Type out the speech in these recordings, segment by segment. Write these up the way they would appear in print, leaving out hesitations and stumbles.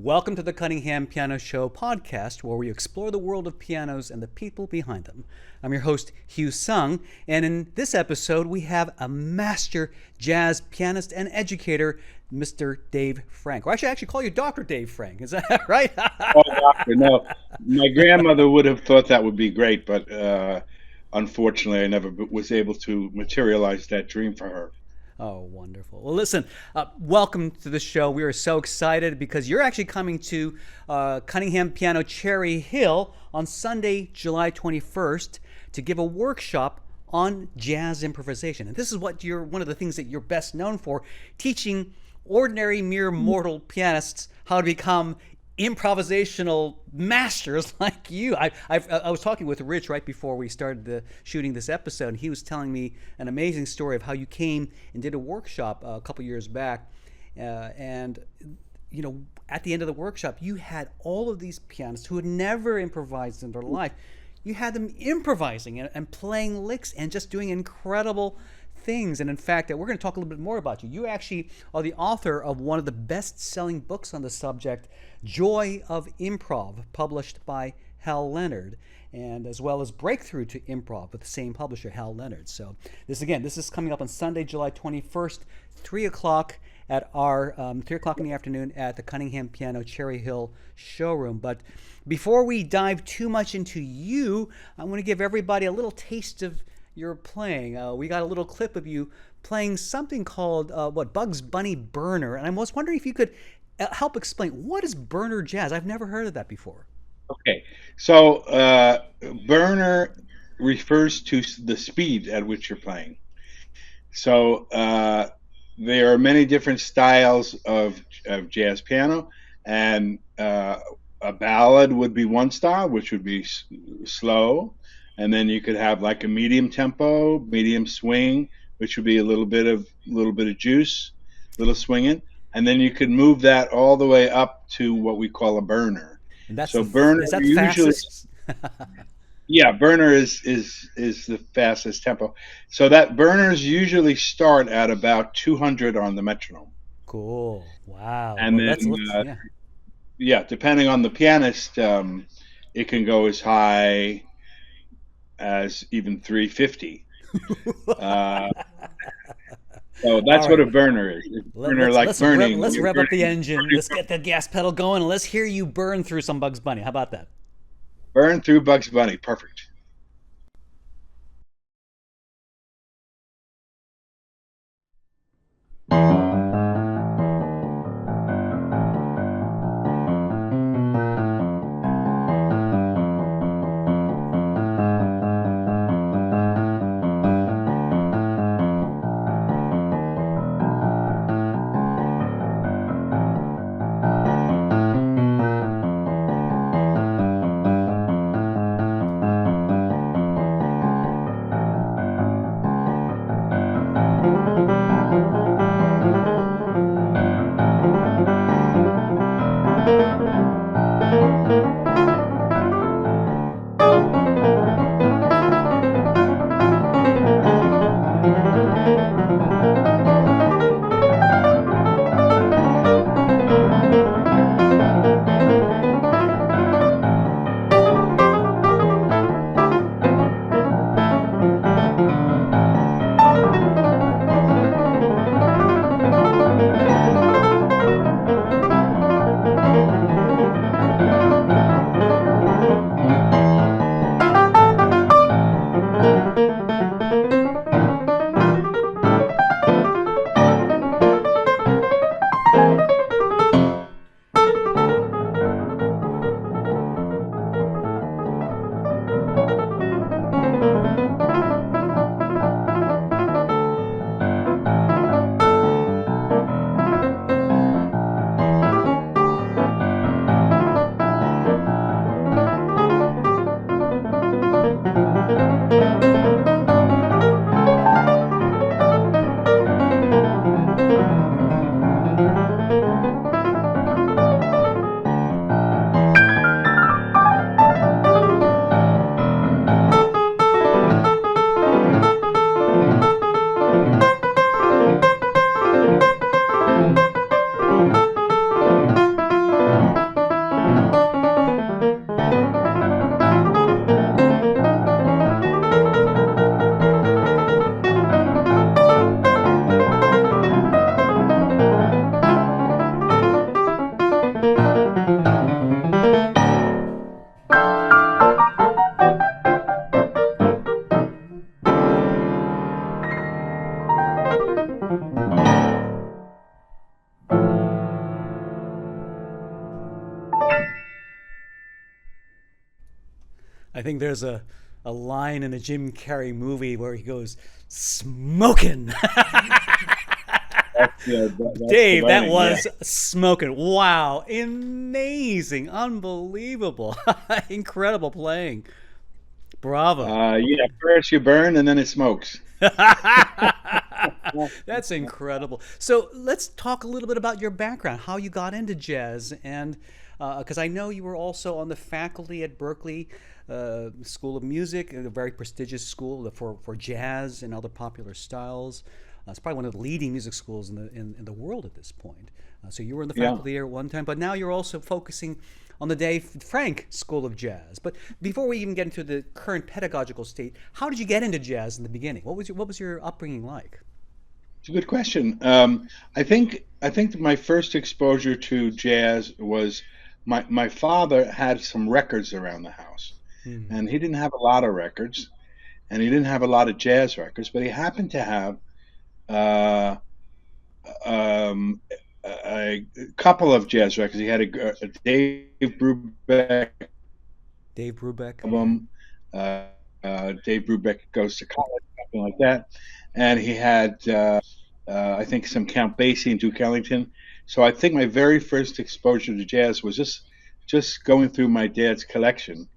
Welcome to the Cunningham Piano Show podcast, where we explore the world of pianos and the people behind them. I'm your host, Hugh Sung, and in this episode, we have a master jazz pianist and educator, Mr. Dave Frank. Or I should actually call you Dr. Dave Frank. Is that right? Oh, doctor, no. My grandmother would have thought that would be great, but unfortunately, I never was able to materialize that dream for her. Oh, wonderful. Well, listen, welcome to the show. We are so excited because you're actually coming to Cunningham Piano Cherry Hill on Sunday, July 21st to give a workshop on jazz improvisation. And this is what one of the things that you're best known for, teaching ordinary mere mortal pianists how to become improvisational masters like you. I was talking with Rich right before we started shooting this episode, and he was telling me an amazing story of how you came and did a workshop a couple years back, and you know, at the end of the workshop, you had all of these pianists who had never improvised in their life. You had them improvising and playing licks and just doing incredible things. And in fact, we're going to talk a little bit more about you. You actually are the author of one of the best-selling books on the subject, Joy of Improv, published by Hal Leonard, and as well as Breakthrough to Improv with the same publisher, Hal Leonard. So this is coming up on Sunday, July 21st, 3 o'clock at our 3 o'clock in the afternoon at the Cunningham Piano Cherry Hill Showroom. But before we dive too much into you, I want to give everybody a little taste of your playing. We got a little clip of you playing something called Bugs Bunny Burner, and I was wondering if you could help explain what is Burner jazz. I've never heard of that before. Okay, so burner refers to the speed at which you're playing. So there are many different styles of jazz piano, and a ballad would be one style, which would be slow. And then you could have like a medium tempo, medium swing, which would be a little bit of juice, a little swinging, and then you could move that all the way up to what we call a burner. And that's burner is that usually, fastest? yeah, burner is the fastest tempo. So that burners usually start at about 200 on the metronome. Cool. Wow. And Well, then yeah, depending on the pianist, it can go as high as even 350. So that's what a burner is. Let's burning. Let's rev up the engine. Let's get the gas pedal going, and let's hear you burn through some Bugs Bunny. How about that? Burn through Bugs Bunny. Perfect. I think there's a line in a Jim Carrey movie where he goes, "Smoking." That's Dave, that the was smoking. Wow. Amazing. Unbelievable. Incredible playing. Bravo. Yeah, first you burn and then it smokes. That's incredible. So let's talk a little bit about your background, how you got into jazz, and because I know you were also on the faculty at Berklee School of Music, a very prestigious school for jazz and other popular styles. It's probably one of the leading music schools in the world at this point. So you were in the faculty there at one time, but now you're also focusing on the Dave Frank School of Jazz. But before we even get into the current pedagogical state, how did you get into jazz in the beginning? What was your upbringing like? It's a good question. I think my first exposure to jazz was my father had some records around the house, and he didn't have a lot of records, and he didn't have a lot of jazz records, but he happened to have uh, a couple of jazz records. He had a Dave Brubeck Dave Brubeck. album, Dave Brubeck Goes to College, something like that, and he had I think some Count Basie and Duke Ellington. So I think my very first exposure to jazz was just going through my dad's collection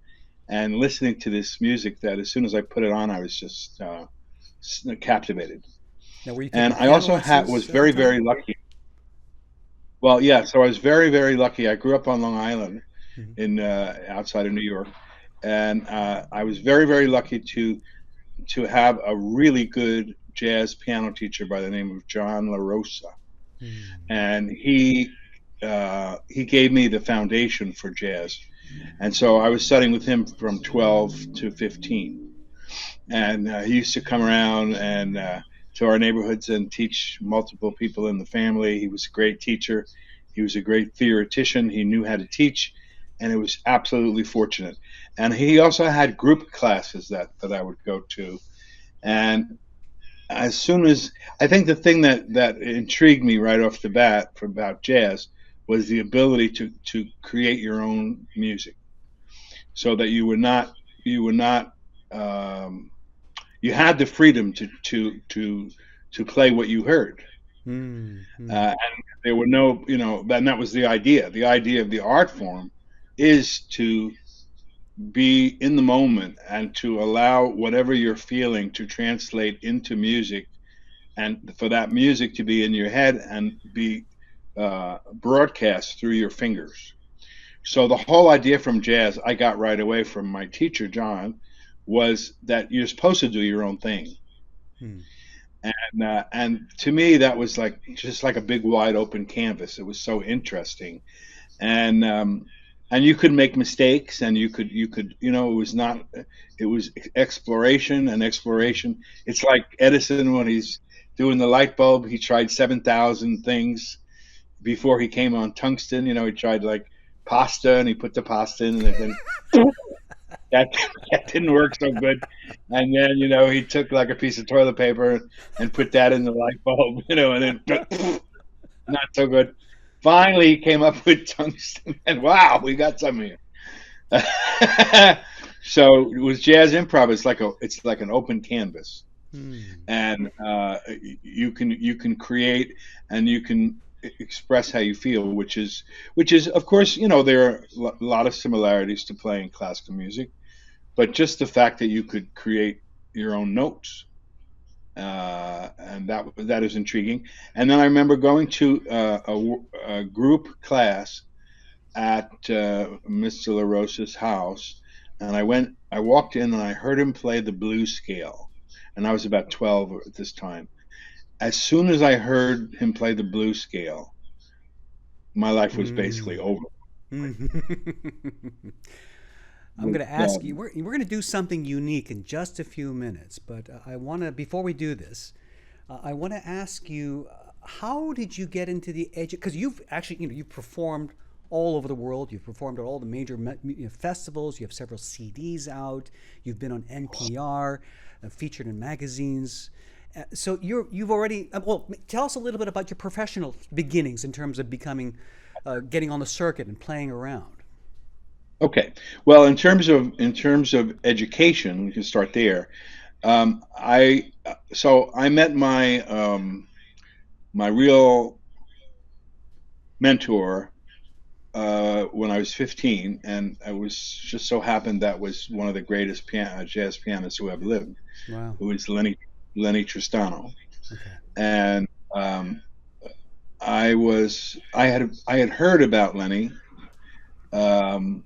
and listening to this music that as soon as I put it on, I was just captivated. Now, were you And taking I piano also lessons was at the very, time? very lucky. Well, yeah, so I was very, very lucky. I grew up on Long Island Mhm. in outside of New York, and I was very, very lucky to have a really good jazz piano teacher by the name of John LaRosa, Hmm. and he gave me the foundation for jazz, and so I was studying with him from 12 to 15, and he used to come around and to our neighborhoods and teach multiple people in the family. He was a great teacher. He was a great theoretician. He knew how to teach, and it was absolutely fortunate. And he also had group classes that I would go to. And as soon as I think the thing that intrigued me right off the bat about jazz was the ability to create your own music, so that you were not um, you had the freedom to play what you heard. Hmm. Hmm. And there were no, and that was the idea. The idea of the art form is to be in the moment and to allow whatever you're feeling to translate into music, and for that music to be in your head and be broadcast through your fingers. So the whole idea from jazz I got right away from my teacher, John, was that you're supposed to do your own thing. Hmm. And to me, that was like just like a big wide open canvas. It was so interesting, and and you could make mistakes, and you could it was not it was exploration and exploration. It's like Edison when he's doing the light bulb. He tried 7,000 things before he came on tungsten. He tried like pasta, and he put the pasta in, and then that that didn't work so good. And then he took like a piece of toilet paper and put that in the light bulb, and then not so good. Finally, he came up with tungsten, and wow, we got some here. So it was jazz improv. It's like an open canvas, Hmm. and you can create and you can express how you feel, which is of course there are a lot of similarities to playing classical music, but just the fact that you could create your own notes, and that is intriguing. And then I remember going to a group class at Mr. LaRosa's house, and I walked in and I heard him play the blues scale, and I was about 12 at this time. As soon as I heard him play the blues scale, my life was basically Hmm. over. Hmm. I'm But, going to ask you. We're going to do something unique in just a few minutes, but I want to before we do this, I want to ask you, how did you get into the Because you've actually you've performed all over the world. You've performed at all the major festivals. You have several CDs out. You've been on NPR, featured in magazines. So you've already well. Tell us a little bit about your professional beginnings in terms of getting on the circuit and playing around. Okay. Well, in terms of education, we can start there. I met my real mentor when I was 15, and I was just so happened that was one of the greatest jazz pianists who ever lived, Wow. who is Lenny Tristano. Okay. And I had heard about Lenny, um,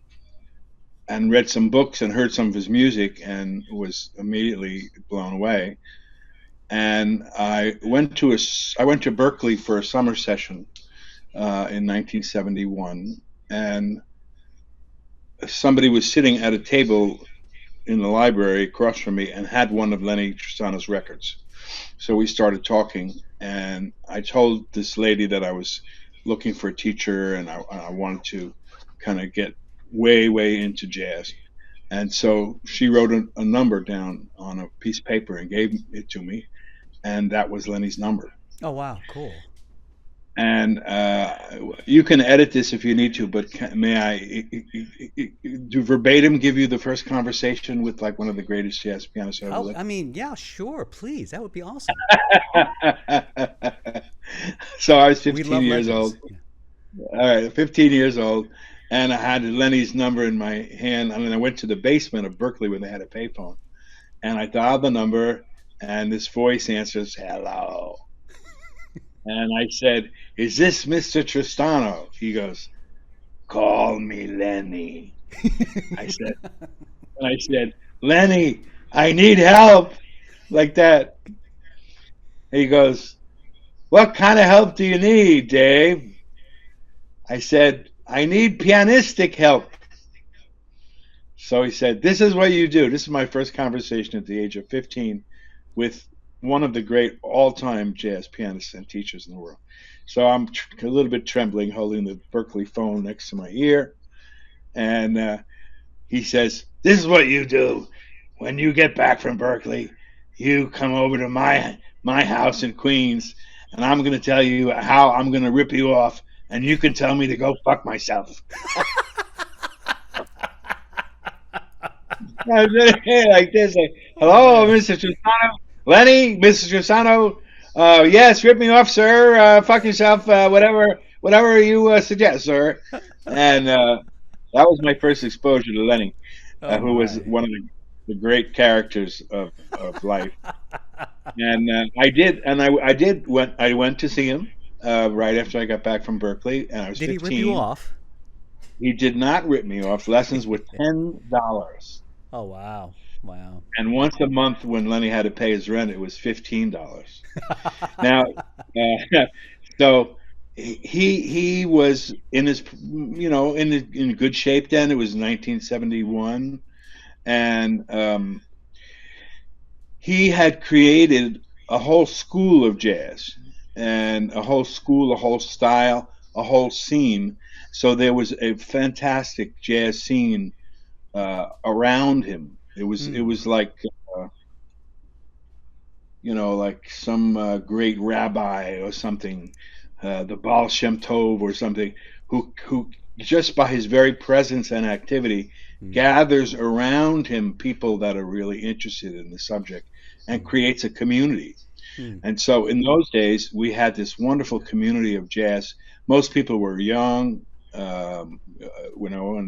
and read some books and heard some of his music and was immediately blown away. And I went to Berklee for a summer session in 1971, and somebody was sitting at a table in the library across from me and had one of Lenny Tristano's records. So we started talking, and I told this lady that I was looking for a teacher, and I wanted to kind of get way, way into jazz. And so she wrote a number down on a piece of paper and gave it to me, and that was Lenny's number. Oh, wow. Cool. And you can edit this if you need to, but may do verbatim give you the first conversation with like one of the greatest jazz pianists who ever Oh, lived? I mean, yeah, sure. Please. That would be awesome. So I was We 15 love years legends. old. All right, 15 years old, and I had Lenny's number in my hand. And then I went to the basement of Berkeley where they had a payphone, and I dialed the number, and this voice answers, "Hello." And I said, "Is this Mr. Tristano?" He goes, "Call me Lenny." I said, "Lenny, I need help," like that. He goes, "What kind of help do you need, Dave?" I said, "I need pianistic help." So he said, "This is what you do." This is my first conversation at the age of 15 with one of the great all-time jazz pianists and teachers in the world. So I'm a little bit trembling, holding the Berklee phone next to my ear, and he says, "This is what you do when you get back from Berklee. You come over to my house in Queens, and I'm going to tell you how I'm going to rip you off, and you can tell me to go fuck myself." I was like this, like, Oh, "Hello, man. Mr. Tristano, Lenny, Mr. Tristano. Yes, rip me off, sir. Fuck yourself. Whatever you suggest, sir." And that was my first exposure to Lenny, Oh, who was my. one of the great characters of life. And I went to see him right after I got back from Berkeley, and I was Did he rip you 15. off? He did not rip me off. Lessons were $10. Oh, wow. Wow. And once a month, when Lenny had to pay his rent, it was $15. Now, so he was in his in good shape then. It was 1971, and he had created a whole school of jazz, and a whole school, a whole style, a whole scene. So there was a fantastic jazz scene around him. It was Hmm. like like some great rabbi or something, the Baal Shem Tov or something, who just by his very presence and activity Hmm. gathers around him people that are really interested in the subject and Hmm. creates a community. Hmm. And so in those days, we had this wonderful community of jazz. Most people were young, and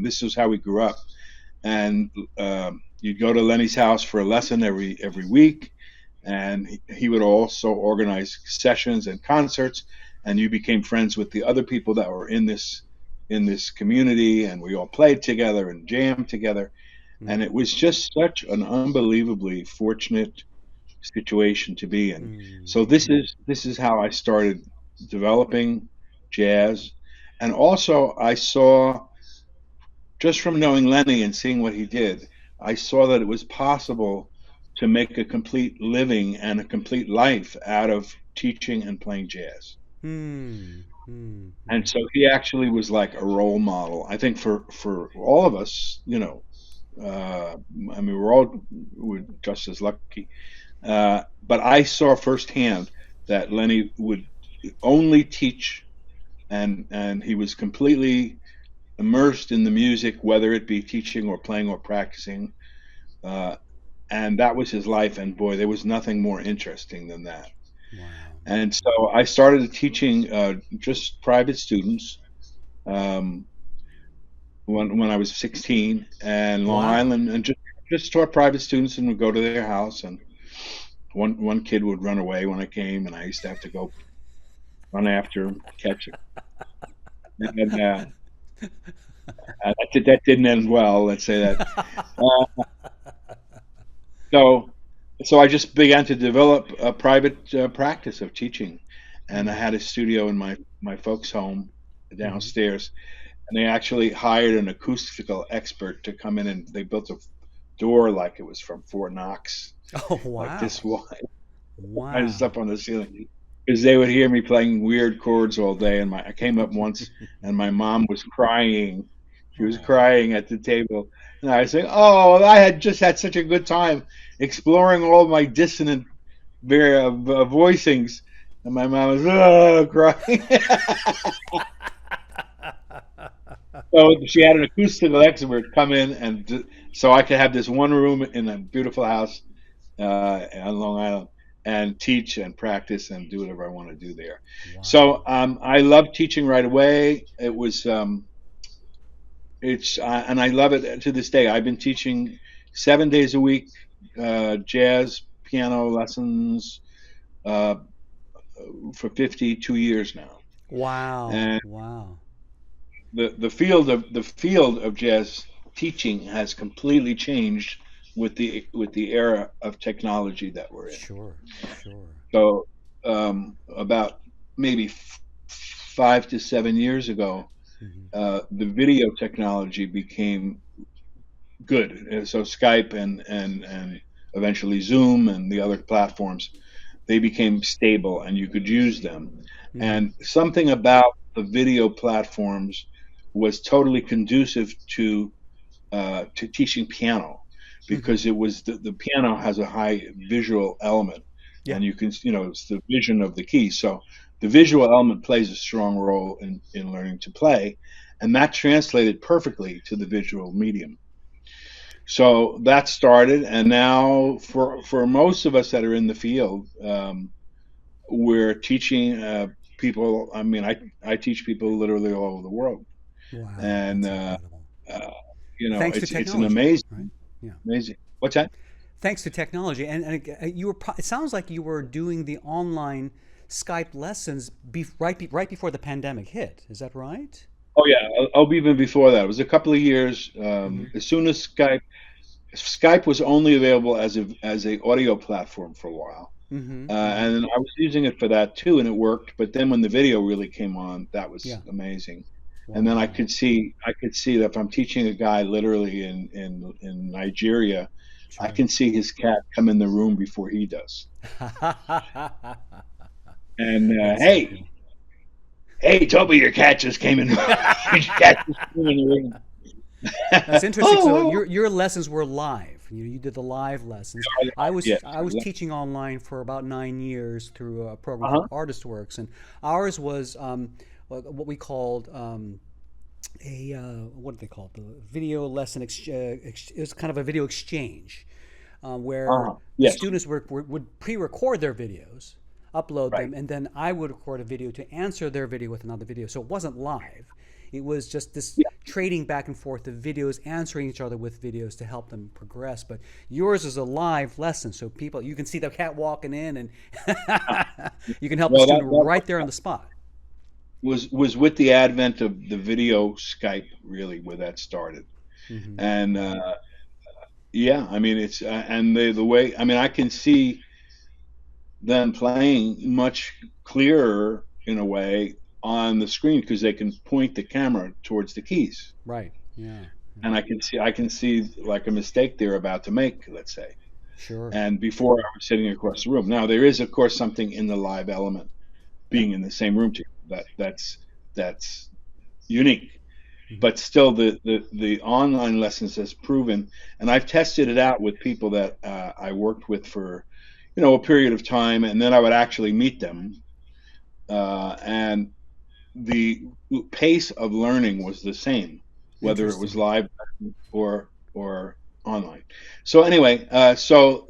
this is how we grew up. And you'd go to Lenny's house for a lesson every week, and he would also organize sessions and concerts, and you became friends with the other people that were in this community, and we all played together and jammed together, and Hmm. it was just such an unbelievably fortunate situation to be in. Hmm. So this is how I started developing jazz, and also I saw, just from knowing Lenny and seeing what he did, I saw that it was possible to make a complete living and a complete life out of teaching and playing jazz. Hmm. Hmm. And Hmm. so he actually was like a role model, I think, for all of us. I mean, we're just as lucky. But I saw firsthand that Lenny would only teach, and he was completely immersed in the music, whether it be teaching or playing or practicing. Uh, and that was his life. And boy, there was nothing more interesting than that. Wow. And so I started teaching just private students um, when I was 16, and Long Wow. Island, and just taught private students, and would go to their house, and one kid would run away when I came, and I used to have to go run after him, catch him, and that didn't end well. Let's say that. Uh, so so I just began to develop a private practice of teaching, and I Mm-hmm. had a studio in my folks' home Mm-hmm. downstairs, and they actually hired an acoustical expert to come in, and they built a door like it was from Fort Knox, Oh, like this wow. wide, kind of stuff Wow. on the ceiling, because they would hear me playing weird chords all day. And I came up once, and my mom was crying. She was Oh. crying at the table, and I was saying, "Oh, I had just had such a good time exploring all my dissonant voicings," and my mom was crying. So she had an acoustical expert come in, and so I could have this one room in a beautiful house on Long Island, and teach and practice and do whatever I want to do there. So Wow. I loved teaching right away. And I love it to this day. I've been teaching 7 days a week, jazz piano lessons uh, for 52 years now. Wow. And Wow. the field of jazz teaching has completely changed with the era of technology that we're in. Sure. Sure. So about maybe 5 to 7 years ago, Mm-hmm. the video technology became good. And so Skype and eventually Zoom and the other platforms, they became stable and you could use them. Mm-hmm. And something about the video platforms was totally conducive to teaching piano, Mm-hmm. because the piano has a high visual element, Yeah. and it's the vision of the key. So the visual element plays a strong role in learning to play, and that translated perfectly to the visual medium. So that started, and now for most of us that are in the field, we're teaching people. I mean, I teach people literally all over the world, Wow. and That's incredible. uh, Thanks to it's an technology, right? amazing, Yeah. amazing. What's that? Thanks to technology, and you were. It sounds like you were doing the online Skype lessons right before the pandemic hit. Is that right? Oh yeah, even before that. It was a couple of years. Mm-hmm. As soon as Skype was only available as a audio platform for a while, Mm-hmm. Mm-hmm. and I was using it for that too, and it worked. But then when the video really came on, that was Yeah. amazing. And then Wow. I could see that if I'm teaching a guy literally in Nigeria, I Sure. can see his cat come in the room before he does. And That's so hey, cool. hey, Toby, your cat just came in. Your cat just came in the room. That's interesting. So Oh, your lessons were live. You did the live lessons. I was yes. I was teaching online for about 9 years through a program called Uh-huh. Artist Works, and ours was what we called a what did they call it? The video lesson. It was kind of a video exchange where Uh-huh. the Yes. students would pre-record their videos, upload Right. them, and then I would record a video to answer their video with another video. So it wasn't live. It was just this Yeah. trading back and forth of videos, answering each other with videos to help them progress. But yours is a live lesson, so people you can see the cat walking in, and you can help the Well, student right there on the spot. was with the advent of the video Skype, really, where that started. Hmm. And yeah, I mean, it's and the way, I mean, I can see them playing much clearer in a way on the screen, because they can point the camera towards the keys, Right. Yeah. and Yeah. I can see like a mistake they're about to make, let's say. Sure. And before I was sitting across the room. Now there is, of course, something in the live element, Yeah. being in the same room together, that's unique. Hmm. But still, the online lessons has proven, and I've tested it out with people that I worked with for a period of time, and then I would actually meet them, and the pace of learning was the same. whether it was Interesting. live or online. So anyway, so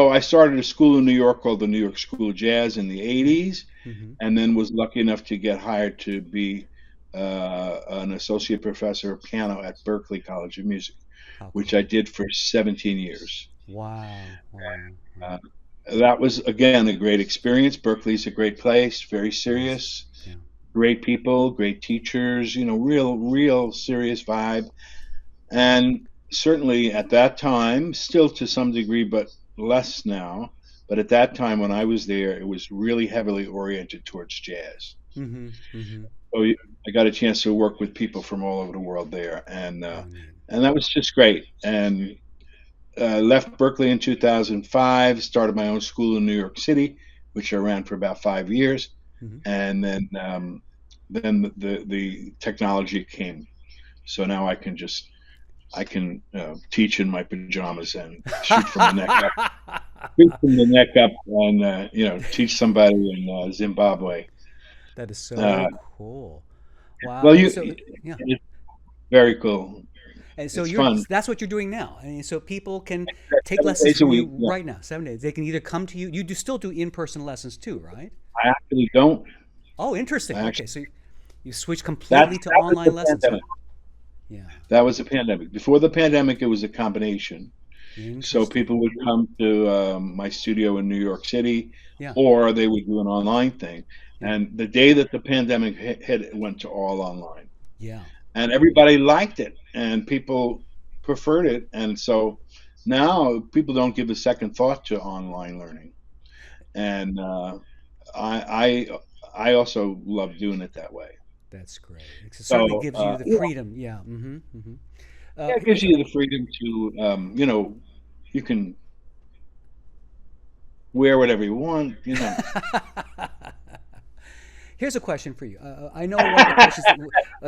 I started a school in New York called the New York School of Jazz in the Mm-hmm. 80s, Mm-hmm. and then was lucky enough to get hired to be an associate professor of piano at Berklee College of Music, How which I cool. did for 17 years. Wow. Wow. Wow. Uh, that was, again, a great experience. Berkeley's a great place, very It is. serious, Yeah. great people, great teachers, real serious vibe. And certainly at that time, still to some degree, but less now. But at that time when I was there, it was really heavily oriented towards jazz. Mm-hmm. Mm-hmm. So I got a chance to work with people from all over the world there, Oh, neat. and that was just great. And left Berkeley in 2005, started my own school in New York City, which I ran for about 5 years, Mm-hmm. and then the technology came. So now I can teach in my pajamas and shoot from the neck up, shoot from the neck up, and teach somebody in Zimbabwe. That is Uh, so cool. Wow. well, And so, yeah. it's very cool. And so It's you're fun. that's what you're doing now. And so people can take Seven lessons days a from you week. Yeah, right now, 7 days. They can either come to you. You do still do in-person lessons too, right? I actually don't. Oh, interesting. I Okay, actually so you switch completely to that was the online lessons, huh? pandemic. Yeah. That was the pandemic. Before the pandemic, it was a combination. So Interesting. people would come to my studio in New York City, Yeah. or they would do an online thing. Yeah. And the day that the pandemic hit, it went to all online, Yeah. and everybody liked it, and people preferred it. And so now people don't give a second thought to online learning. And I I also love doing it that way. That's great. It certainly So gives you the freedom. Yeah. Mm-hmm. Mm-hmm. yeah, it gives Here's a you the freedom to you can wear whatever you want. Here's a question for you. I know one of the questions.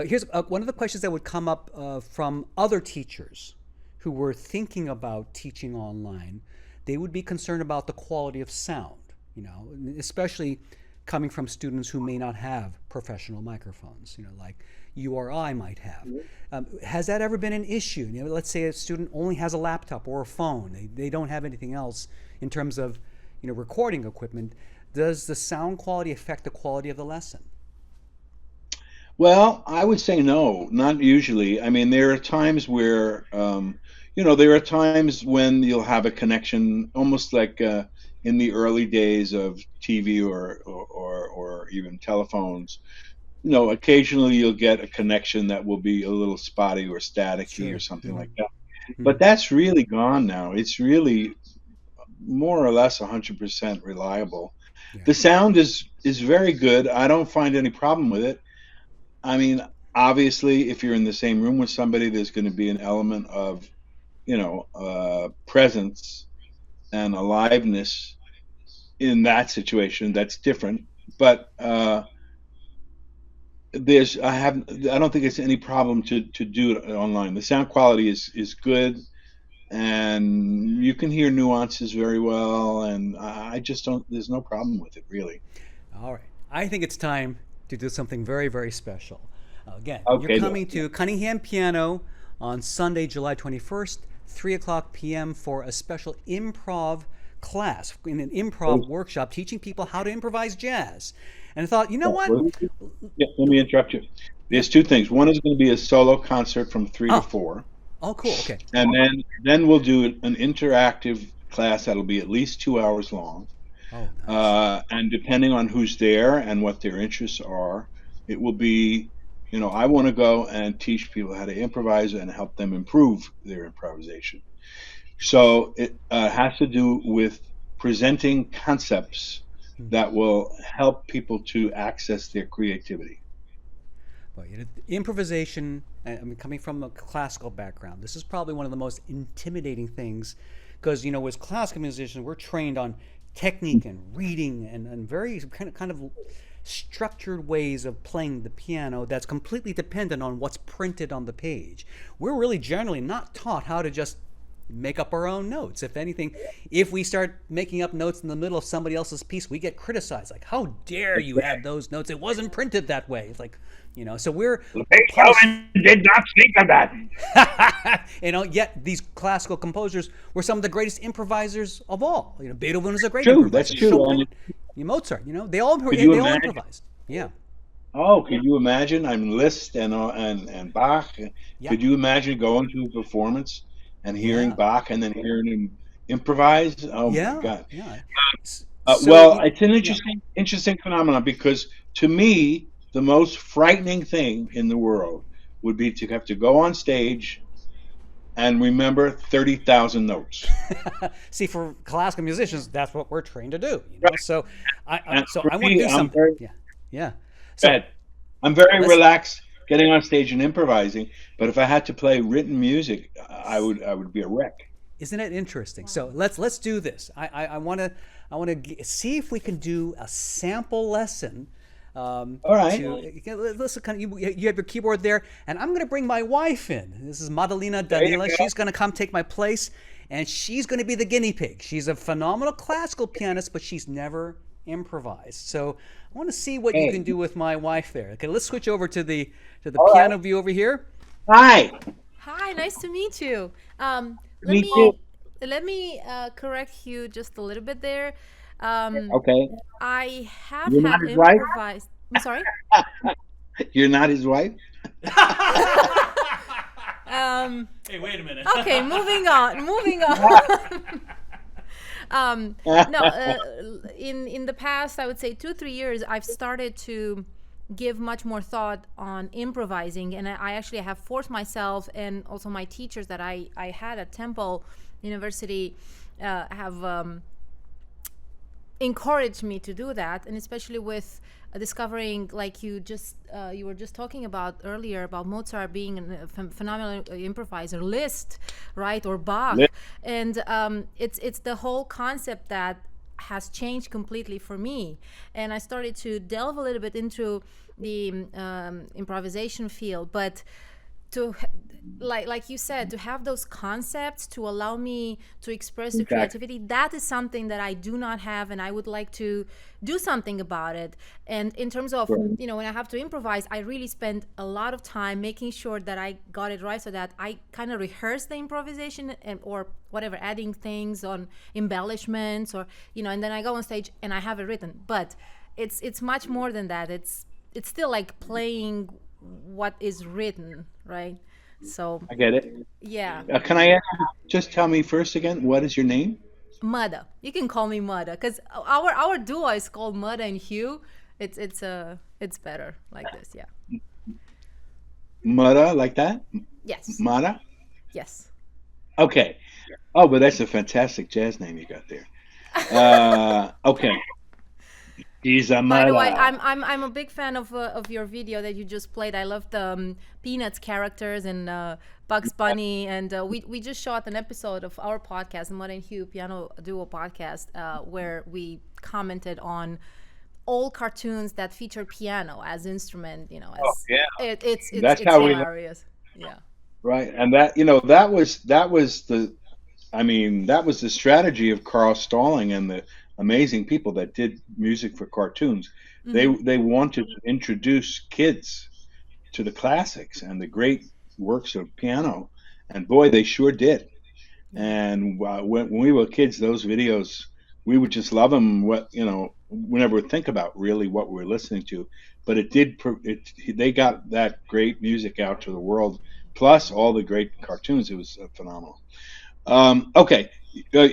Here's one of the questions that would come up from other teachers who were thinking about teaching online. They would be concerned about the quality of sound. Especially coming from students who may not have professional microphones. Like you or I might have. Has that ever been an issue? Let's say a student only has a laptop or a phone. They don't have anything else in terms of recording equipment. Does the sound quality affect the quality of the lesson? Well, I would say no, not usually. I mean, there are times where, there are times when you'll have a connection, almost like in the early days of TV or even telephones. Occasionally you'll get a connection that will be a little spotty or staticky or Sure. something Mm-hmm. like that. Mm-hmm. But that's really gone now. It's really more or less 100% reliable. Yeah. The sound is very good. I don't find any problem with it. I mean, obviously, if you're in the same room with somebody, there's going to be an element of, presence and aliveness in that situation. That's different. But I don't think it's any problem to do it online. The sound quality is good, and you can hear nuances very well, and I just don't. There's no problem with it really. All right. I think it's time to do something very, very special. Again, you're Okay, coming to Cunningham Piano on Sunday, July 21st, 3 o'clock p.m. for a special improv class, in an improv workshop, teaching people how to improvise jazz. And I thought, you know what? yeah, let me interrupt you. Yeah. There's two things. One is going to be a solo concert from 3 to 4, Oh, cool. Okay. and then we'll do an interactive class that'll be at least 2 hours long. Oh, nice. And depending on who's there and what their interests are, it will be, I want to go and teach people how to improvise and help them improve their improvisation. So it has to do with presenting concepts Hmm. that will help people to access their creativity. Well, improvisation, I mean, coming from a classical background, this is probably one of the most intimidating things because, as classical musicians, we're trained on technique and reading and very kind of structured ways of playing the piano that's completely dependent on what's printed on the page. We're really generally not taught how to just make up our own notes. If anything, if we start making up notes in the middle of somebody else's piece, we get criticized. Like, how dare you add those notes? It wasn't printed that way. It's like, so we're punished. Did not speak of that. Yet these classical composers were some of the greatest improvisers of all. Beethoven was a great True, improviser. that's true. Chopin, Mozart, they all imagine? improvised. Yeah. Oh, can you imagine? Liszt and Bach. Yeah. Could you imagine going to a performance and hearing Bach and then hearing him improvise? Oh my God! Yeah. It's an interesting phenomenon, because to me, the most frightening thing in the world would be to have to go on stage and remember 30,000 notes. See, for classical musicians, that's what we're trained to do. Right. So I want to do something. So I'm very relaxed getting on stage and improvising, but if I had to play written music, I would be a wreck. Isn't it interesting? So let's do this. I want to see if we can do a sample lesson. All right. Listen, you have your keyboard there, and I'm going to bring my wife in. This is Madalena Danila. She's going to come take my place, and she's going to be the guinea pig. She's a phenomenal classical pianist, but she's never improvised. So I want to see what you can do with my wife there. Okay, let's switch over to the piano view over here. Hi. Hi, nice to meet you. Let me correct Hugh just a little bit there. Okay. I have You're had not his wife? improvised. I'm sorry. You're not his wife? Hey, wait a minute. Okay, moving on. In the past, I would say 2-3 years, I've started to give much more thought on improvising, and I actually have forced myself, and also my teachers that I had at Temple University have encouraged me to do that, and especially with discovering, like you were just talking about earlier, about Mozart being a phenomenal improviser, Liszt, right, or Bach, and it's the whole concept that has changed completely for me. And I started to delve a little bit into the improvisation field, but to like you said, to have those concepts to allow me to express the creativity, that is something that I do not have, and I would like to do something about it. And in terms of, when I have to improvise, I really spend a lot of time making sure that I got it right, so that I kind of rehearse the improvisation or whatever, adding things on embellishments, or and then I go on stage and I have it written. But it's much more than that. It's still like playing what is written, right? So I get it. Yeah. Can I ask you, just tell me first again, what is your name? Mudda. You can call me Mudda, because our duo is called Mudda and Hugh. It's better like this, yeah. Mudda, like that? Yes. Mudda? Yes. Okay. Oh, but that's a fantastic jazz name you got there. Okay. He's a By the way, Mudda. I'm a big fan of your video that you just played. I love the Peanuts characters and Bugs Bunny, and we just shot an episode of our podcast, the Mudda and Hugh Piano Duo podcast, where we commented on all cartoons that feature piano as instrument. It's hilarious. Yeah. Right, and that was the strategy of Carl Stalling and the amazing people that did music for cartoons. Mm-hmm. They wanted to introduce kids to the classics and the great works of piano, and boy, they sure did. And when we were kids, those videos, we would just love them. We never think about really what we were listening to, but they got that great music out to the world, plus all the great cartoons. It was phenomenal. Okay.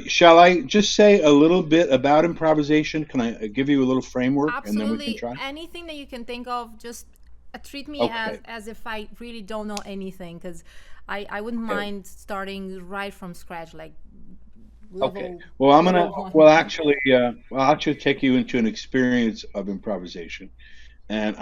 Shall I just say a little bit about improvisation? Can I give you a little framework? Absolutely. And then we can try? Anything that you can think of, just treat me as if I really don't know anything, because I wouldn't mind starting right from scratch, like level. Okay. Well, I'll actually take you into an experience of improvisation, and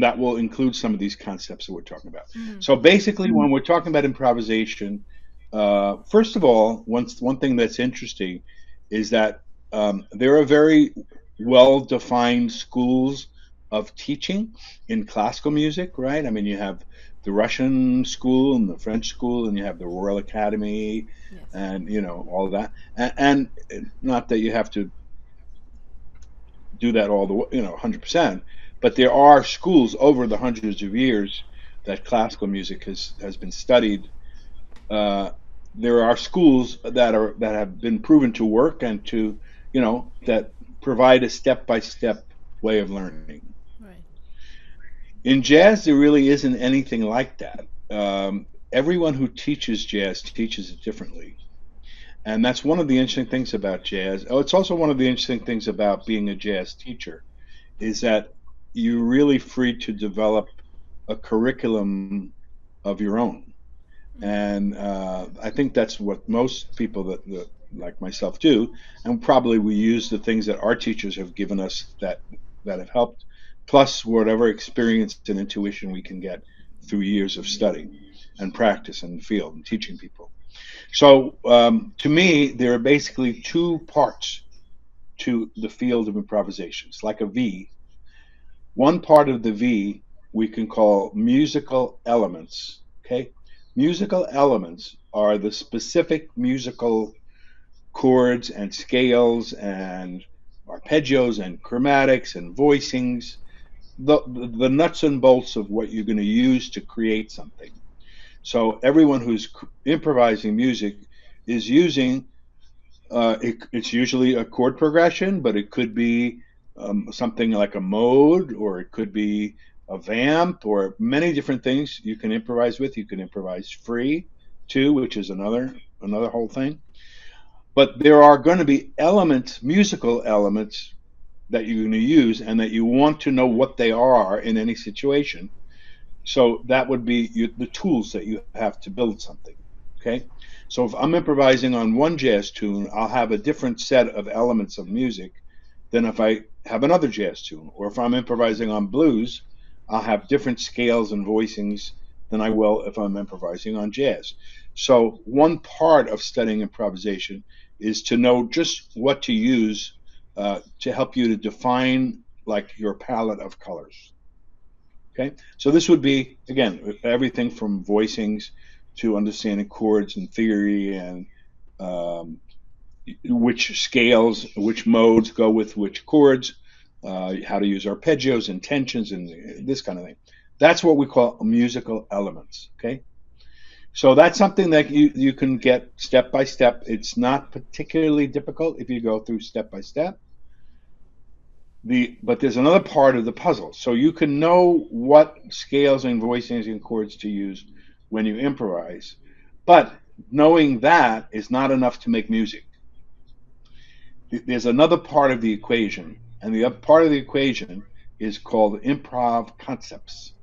that will include some of these concepts that we're talking about. Mm-hmm. So basically, when we're talking about improvisation, first of all, one thing that's interesting is that there are very well-defined schools of teaching in classical music, right? I mean, you have the Russian school and the French school, and you have the Royal Academy, Yes. and all that. And not that you have to do that all the way, 100%, but there are schools over the hundreds of years that classical music has been studied. Uh, there are schools that have been proven to work and that provide a step by step way of learning. Right. In jazz, there really isn't anything like that. Everyone who teaches jazz teaches it differently. And that's one of the interesting things about jazz. Oh, it's also one of the interesting things about being a jazz teacher is that you're really free to develop a curriculum of your own. And I think that's what most people that like myself do. And probably we use the things that our teachers have given us that have helped, plus whatever experience and intuition we can get through years of study and practice in the field and teaching people. So to me, there are basically two parts to the field of improvisation. It's like a V. One part of the V we can call musical elements. Okay, musical elements are the specific musical chords and scales and arpeggios and chromatics and voicings, the nuts and bolts of what you're going to use to create something. So everyone who's improvising music is using it's usually a chord progression, but it could be something like a mode, or it could be a vamp, or many different things you can improvise with. You can improvise free too, which is another whole thing. But there are going to be elements, musical elements, that you're going to use, and that you want to know what they are in any situation. So that would be the tools that you have to build something. Okay, so if I'm improvising on one jazz tune, I'll have a different set of elements of music than if I have another jazz tune. Or if I'm improvising on blues, I'll have different scales and voicings than I will if I'm improvising on jazz. So one part of studying improvisation is to know just what to use to help you to define like your palette of colors. Okay, so this would be, again, everything from voicings to understanding chords and theory, and which scales, which modes go with which chords, how to use arpeggios and tensions and this kind of thing. That's what we call musical elements. Okay, so that's something that you can get step by step. It's not particularly difficult if you go through step by step. But there's another part of the puzzle. So you can know what scales and voicings and chords to use when you improvise, but knowing that is not enough to make music. There's another part of the equation, and the other part of the equation is called improv concepts.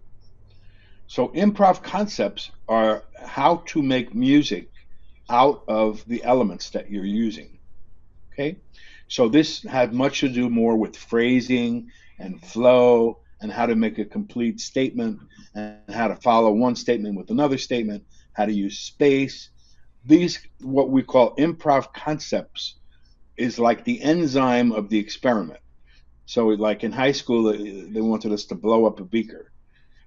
So improv concepts are how to make music out of the elements that you're using. Okay? So this had much to do more with phrasing and flow and how to make a complete statement and how to follow one statement with another statement, how to use space. These, what we call improv concepts, is like the enzyme of the experiment. So like in high school, they wanted us to blow up a beaker,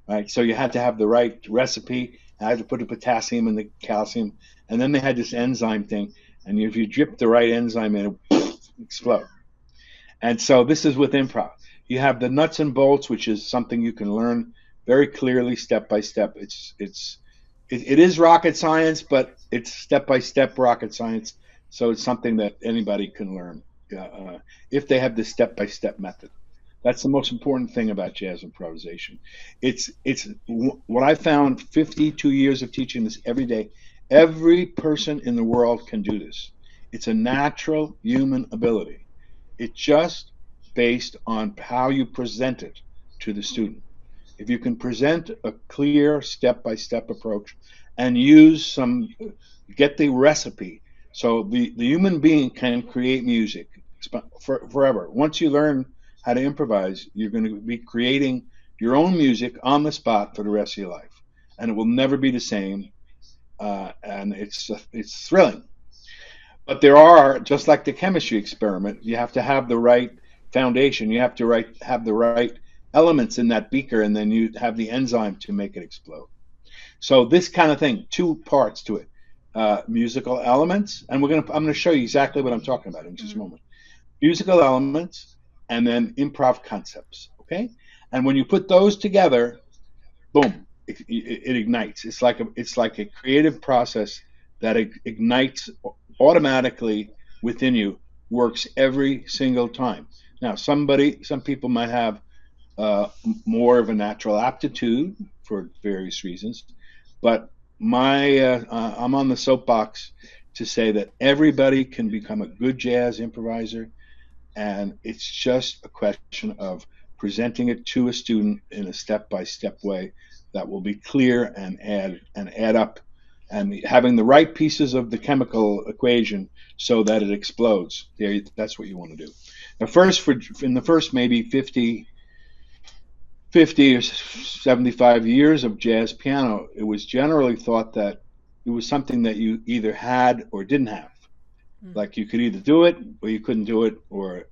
right? So you had to have the right recipe. I had to put the potassium and the calcium, and then they had this enzyme thing, and if you drip the right enzyme in, it explode. And so this is with improv. You have the nuts and bolts, which is something you can learn very clearly, step by step. It is rocket science, but it's step by step rocket science. So it's something that anybody can learn if they have the step by step method. That's the most important thing about jazz improvisation. It's what I found 52 years of teaching this every day. Every person in the world can do this. It's a natural human ability. It's just based on how you present it to the student. If you can present a clear step-by-step approach and get the recipe. So the human being can create music forever. Once you learn how to improvise, you're going to be creating your own music on the spot for the rest of your life. And it will never be the same. And it's thrilling. But there are, just like the chemistry experiment, you have to have the right foundation. You have to have the right elements in that beaker, and then you have the enzyme to make it explode. So this kind of thing, two parts to it. Musical elements, and I'm gonna show you exactly what I'm talking about in just a moment. Musical elements, and then improv concepts. Okay, and when you put those together, boom, it ignites. It's like a creative process that ignites automatically within you, works every single time. Now, some people might have more of a natural aptitude for various reasons, but I'm on the soapbox to say that everybody can become a good jazz improviser, and it's just a question of presenting it to a student in a step-by-step way that will be clear and add up, and having the right pieces of the chemical equation so that it explodes. That's what you want to do. Now, in the first maybe 50 or 75 years of jazz piano, it was generally thought that it was something that you either had or didn't have. Like you could either do it or you couldn't do it, or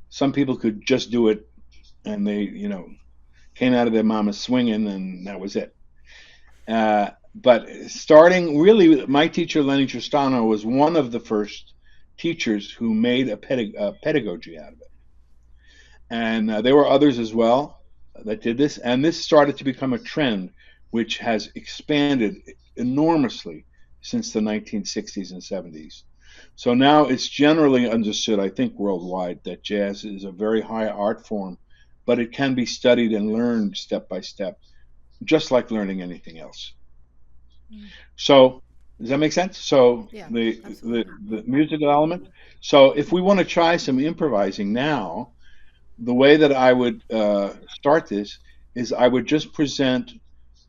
some people could just do it and they, came out of their mama swinging and that was it. But starting really, my teacher, Lenny Tristano, was one of the first teachers who made a pedagogy out of it. And there were others as well that did this, and this started to become a trend which has expanded enormously since the 1960s and 70s. So now it's generally understood, I think worldwide, that jazz is a very high art form, but it can be studied and learned step by step, just like learning anything else. So does that make sense? So Yeah, the musical element. So if we want to try some improvising now, the way that I would start this is I would just present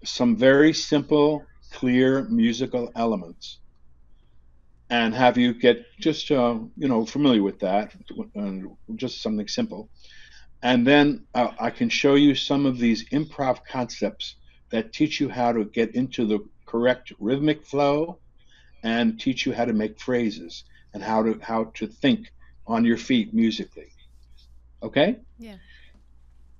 some very simple, clear musical elements, and have you get just familiar with that, and just something simple, and then I can show you some of these improv concepts that teach you how to get into the correct rhythmic flow, and teach you how to make phrases and how to think on your feet musically. Okay? yeah.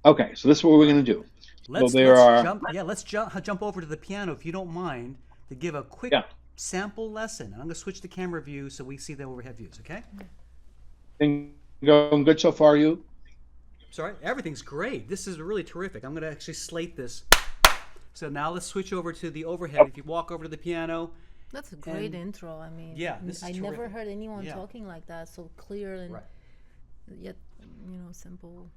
Okay, so this is what we're going to do. Let's jump over to the piano if you don't mind, to give a quick sample lesson. And I'm going to switch the camera view so we see the overhead views, okay? Thing going good so far, you? Sorry, everything's great. This is really terrific. I'm going to actually slate this. So now let's switch over to the overhead. If you walk over to the piano. That's a great intro. I mean, this is I terrific. Never heard anyone talking like that, so clear and yet, simple.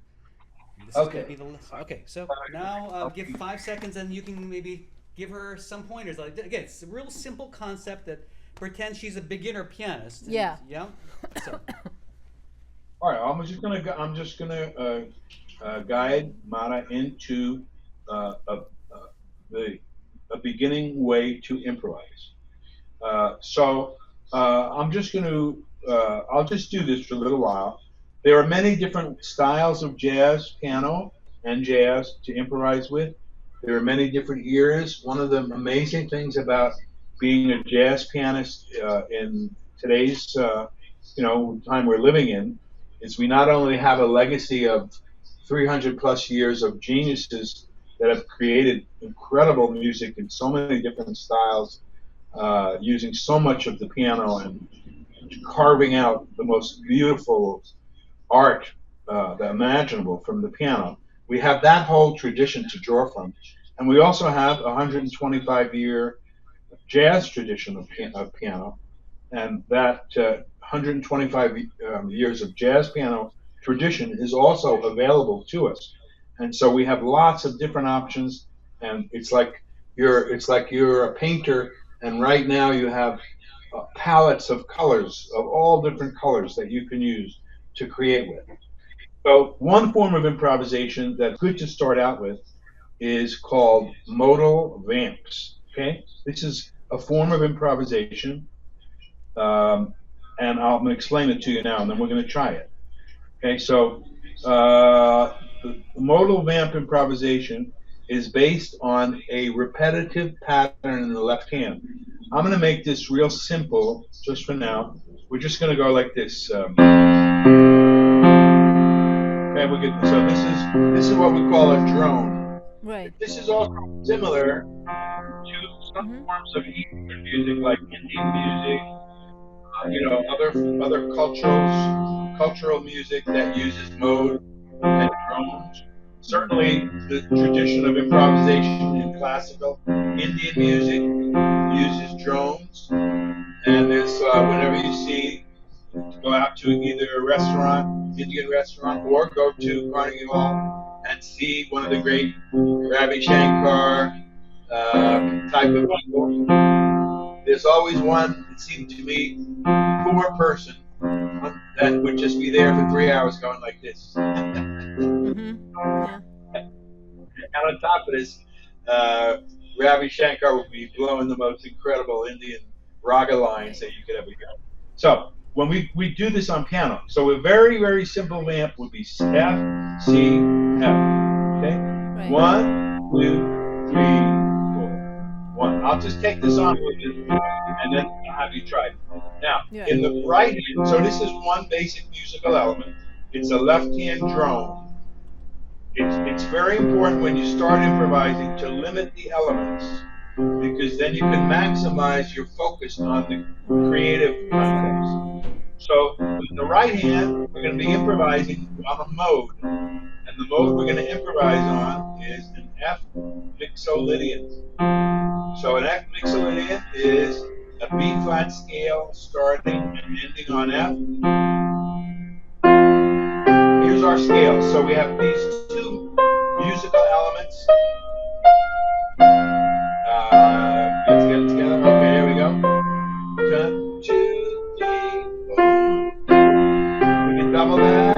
This is gonna be the list. Okay, so now give 5 seconds, and you can maybe give her some pointers. Like, again, it's a real simple concept that pretends she's a beginner pianist. Yeah. Yeah. So. All right, I'm just gonna guide Mara into a beginning way to improvise. So I'm just I'll just do this for a little while. There are many different styles of jazz piano and jazz to improvise with. There are many different eras. One of the amazing things about being a jazz pianist in today's time we're living in is we not only have a legacy of 300 plus years of geniuses that have created incredible music in so many different styles, using so much of the piano and carving out the most beautiful art imaginable from the piano. We have that whole tradition to draw from. And we also have a 125-year jazz tradition of piano. And that 125 years of jazz piano tradition is also available to us. And so we have lots of different options. And it's like you're a painter, and right now you have palettes of colors, of all different colors that you can use to create with. So one form of improvisation that's good to start out with is called modal vamps. Okay, this is a form of improvisation, and I'm going to explain it to you now, and then we're going to try it. Okay, so the modal vamp improvisation is based on a repetitive pattern in the left hand. I'm going to make this real simple just for now. We're just going to go like this. Okay, so this is what we call a drone. Right. This is also similar to some forms of Eastern music, like Indian music, other cultural music that uses mode and drones. Certainly, the tradition of improvisation in classical Indian music uses drones. And there's whenever you see, go out to either a restaurant, Indian restaurant, or go to Carnegie Hall and see one of the great Ravi Shankar type of people. There's always one, it seemed to me, poor person that would just be there for 3 hours going like this. Yeah. And on top of this, Ravi Shankar would be blowing the most incredible Indian raga lines that you could ever hear. So when we do this on piano, so a very, very simple vamp would be F, C, F. Okay? Right. 1, 2, 3, 4. 1. I'll just take this on with you, and then I'll have you try it. Now, in the right hand, so this is one basic musical element. It's a left hand drone. It's very important when you start improvising to limit the elements, because then you can maximize your focus on the creative concepts. So with the right hand, we're going to be improvising on a mode. And the mode we're going to improvise on is an F mixolydian. So an F mixolydian is a B flat scale starting and ending on F. Here's our scale. So we have these two musical elements. Let's get it together. Okay, here we go. 1, 2, 3, 4. We can double that.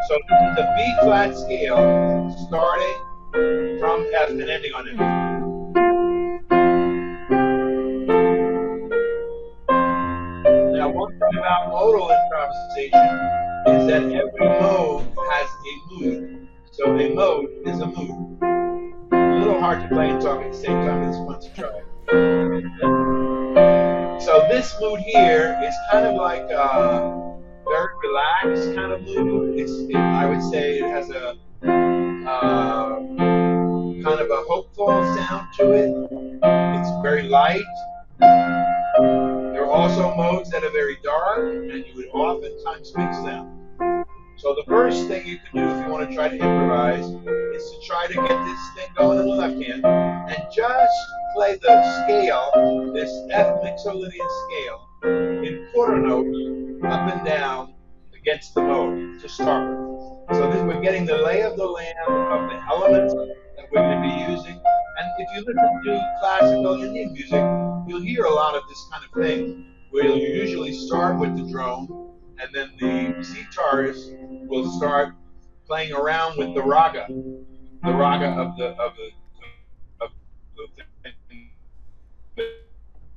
So this is a B flat scale starting from F and ending on F. Now, one thing about modal improvisation is that every mode has a mood. So a mode is a mood. A little hard to play and talk at the same time, but it's fun to try. So this mood here is kind of like a very relaxed kind of mood. I would say it has a kind of a hopeful sound to it. It's very light. There are also modes that are very dark, and you would oftentimes mix them. So the first thing you can do if you want to try to improvise is to try to get this thing going in the left hand and just play the scale, this F mixolydian scale, in quarter notes up and down against the mode to start with. So this, we're getting the lay of the land of the elements that we're going to be using. And if you listen to classical Indian music, you'll hear a lot of this kind of thing, where you'll usually start with the drone, and then the sitarist will start playing around with the raga of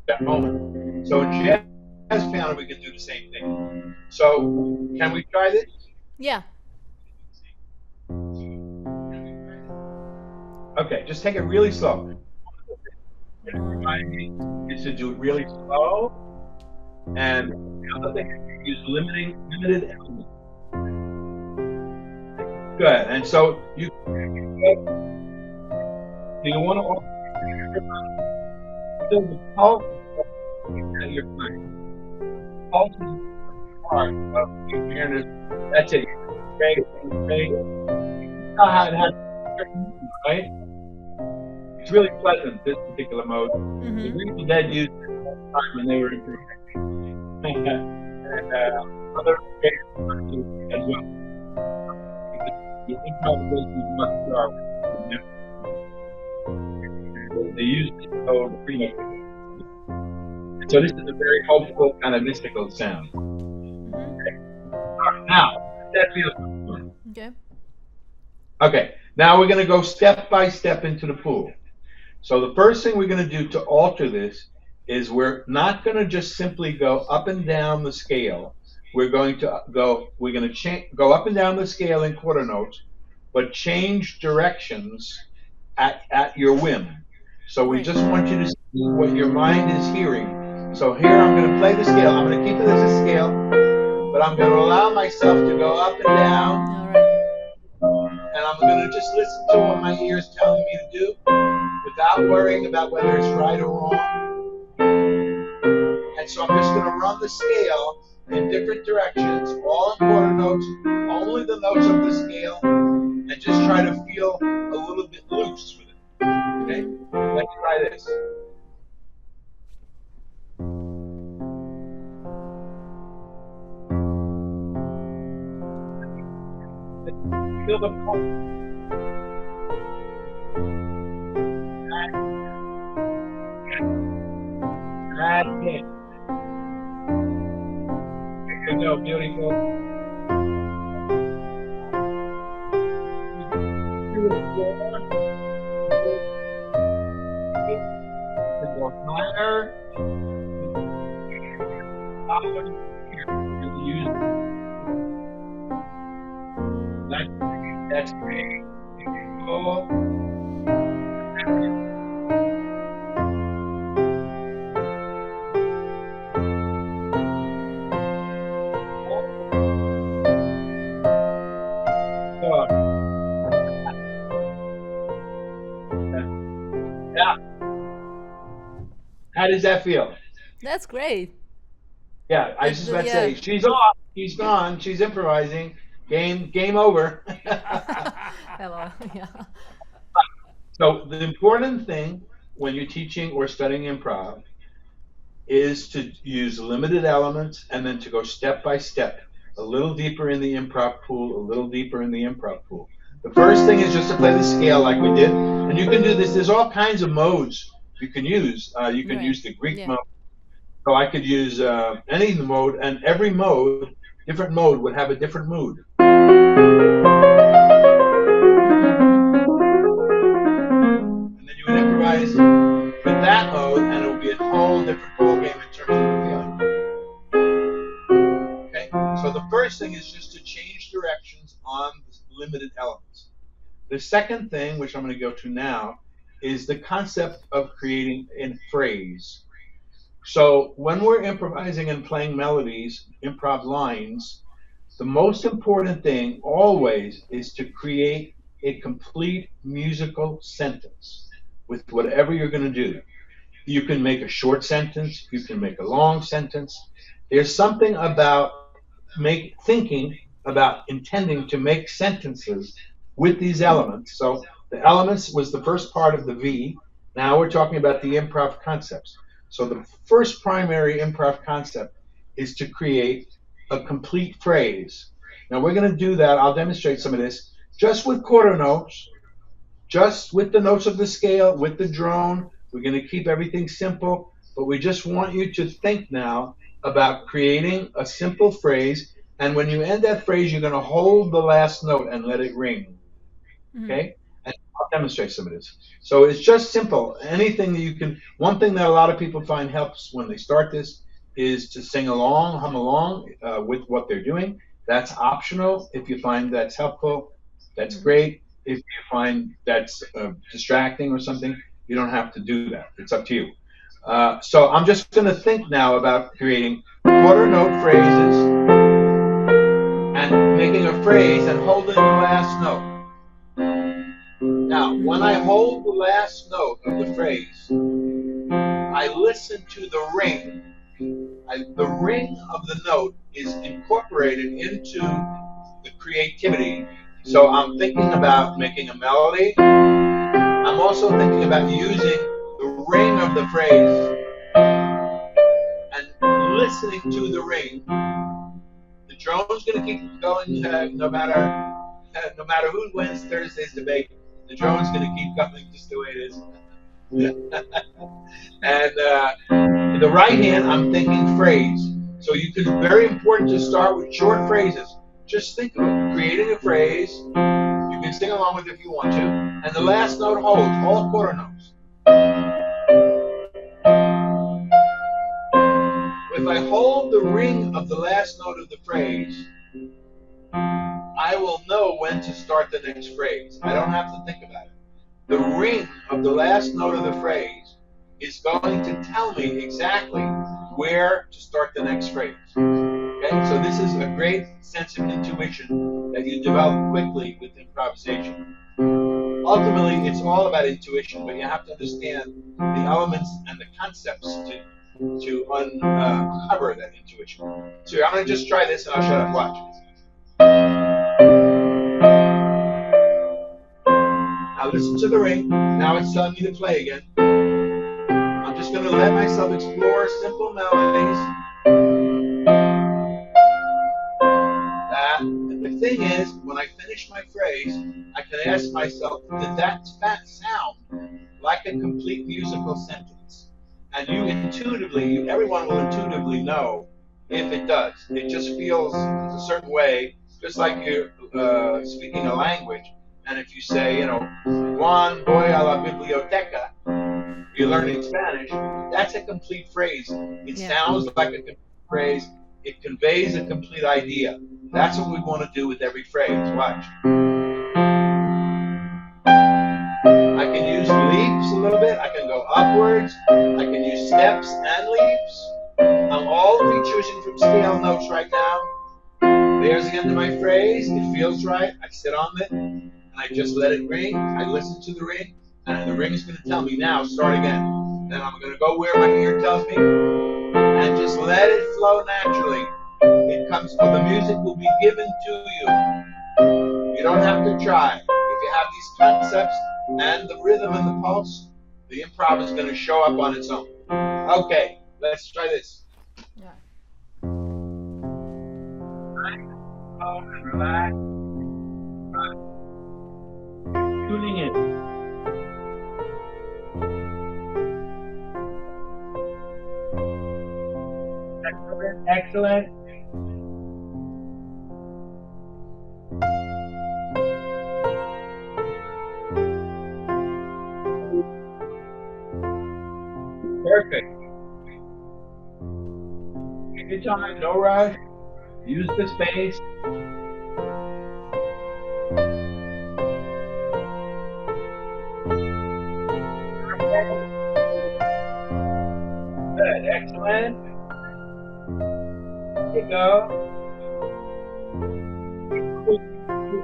that moment. So in jazz piano, we can do the same thing. So can we try this? Yeah. Okay, just take it really slow. Is to do it really slow, and the other thing is to use limited elements. Good, and so you want to the pulse that you're playing. Pulse is part of the awareness. That's it. Great. How it has, right? It's really pleasant, this particular mode. The Grateful Dead used it all the time when they were improvising. And other as well. The improvisation is much sharper. They use this mode pretty much. So this is a very hopeful, kind of mystical sound. Okay. All right, now, that feels good. Okay. Okay, now we're going to go step by step into the pool. So the first thing we're going to do to alter this is we're not going to just simply go up and down the scale. We're going to go up and down the scale in quarter notes, but change directions at your whim. So we just want you to see what your mind is hearing. So here I'm going to play the scale. I'm going to keep it as a scale, but I'm going to allow myself to go up and down. All right. I'm going to just listen to what my ear is telling me to do without worrying about whether it's right or wrong. And so I'm just going to run the scale in different directions, all in quarter notes, only the notes of the scale, and just try to feel a little bit loose with it. Okay? Let's try this. Feel the pulse. That's it. There you go, beautiful. Minor. That's great. Beautiful. Yeah. How does that feel? That's great. Yeah, I was just about to say, she's off, she's gone, she's improvising. Game over. Hello. Yeah. So the important thing when you're teaching or studying improv is to use limited elements and then to go step by step, a little deeper in the improv pool, a little deeper in the improv pool. The first thing is just to play the scale like we did, and you can do this. There's all kinds of modes you can use. You can use the Greek mode. So I could use any mode, and every mode, different mode would have a different mood. And then you would improvise with that mode, and it would be a whole different ballgame in terms of the feeling. Okay? So the first thing is just to change directions on the limited elements. The second thing, which I'm going to go to now, is the concept of creating a phrase. So when we're improvising and playing melodies, improv lines, the most important thing always is to create a complete musical sentence with whatever you're going to do. You can make a short sentence, you can make a long sentence. There's something about thinking about intending to make sentences with these elements. So the elements was the first part of the V. Now we're talking about the improv concepts. So the first primary improv concept is to create a complete phrase. Now we're going to do that. I'll demonstrate some of this just with quarter notes, just with the notes of the scale, with the drone. We're going to keep everything simple, but we just want you to think now about creating a simple phrase. And when you end that phrase, you're going to hold the last note and let it ring. Okay? And I'll demonstrate some of this. So it's just simple. Anything that you can. One thing that a lot of people find helps when they start this is to sing along, hum along with what they're doing. That's optional. If you find that's helpful, that's great. If you find that's distracting or something, you don't have to do that. It's up to you. So I'm just going to think now about creating quarter note phrases and making a phrase and holding the last note. Now, when I hold the last note of the phrase, I listen to the ring. The ring of the note is incorporated into the creativity. So I'm thinking about making a melody. I'm also thinking about using the ring of the phrase and listening to the ring. The drone's going to keep going no matter who wins Thursday's debate. The drone's going to keep going just the way it is. And in the right hand, I'm thinking phrase. So very important to start with short phrases. Just think of creating a phrase. You can sing along with it if you want to. And the last note holds, all quarter notes. If I hold the ring of the last note of the phrase, I will know when to start the next phrase. I don't have to think about it. The ring of the last note of the phrase is going to tell me exactly where to start the next phrase. Okay? So this is a great sense of intuition that you develop quickly with improvisation. Ultimately, it's all about intuition, but you have to understand the elements and the concepts to uncover that intuition. So I'm going to just try this and I'll shut up. Watch. Now listen to the ring. Now it's telling me to play again. I'm just going to let myself explore simple melodies. And the thing is, when I finish my phrase, I can ask myself, did that sound like a complete musical sentence? And you intuitively, everyone will intuitively know if it does. It just feels a certain way, just like you're speaking a language. And if you say, Juan voy a la biblioteca, you're learning Spanish, that's a complete phrase. It sounds like a complete phrase. It conveys a complete idea. That's what we want to do with every phrase. Watch. I can use leaps a little bit. I can go upwards. I can use steps and leaps. I'm only choosing from scale notes right now. There's the end of my phrase. It feels right. I sit on it, and I just let it ring. I listen to the ring, and the ring is going to tell me, now, start again. Then I'm going to go where my ear tells me, and just let it flow naturally. It comes, the music will be given to you. You don't have to try. If you have these concepts and the rhythm and the pulse, the improv is going to show up on its own. Okay, let's try this. Yeah. Relax. Tuning in. Excellent. Perfect. Take your time, no rush. Use the space. Good, excellent. There you go.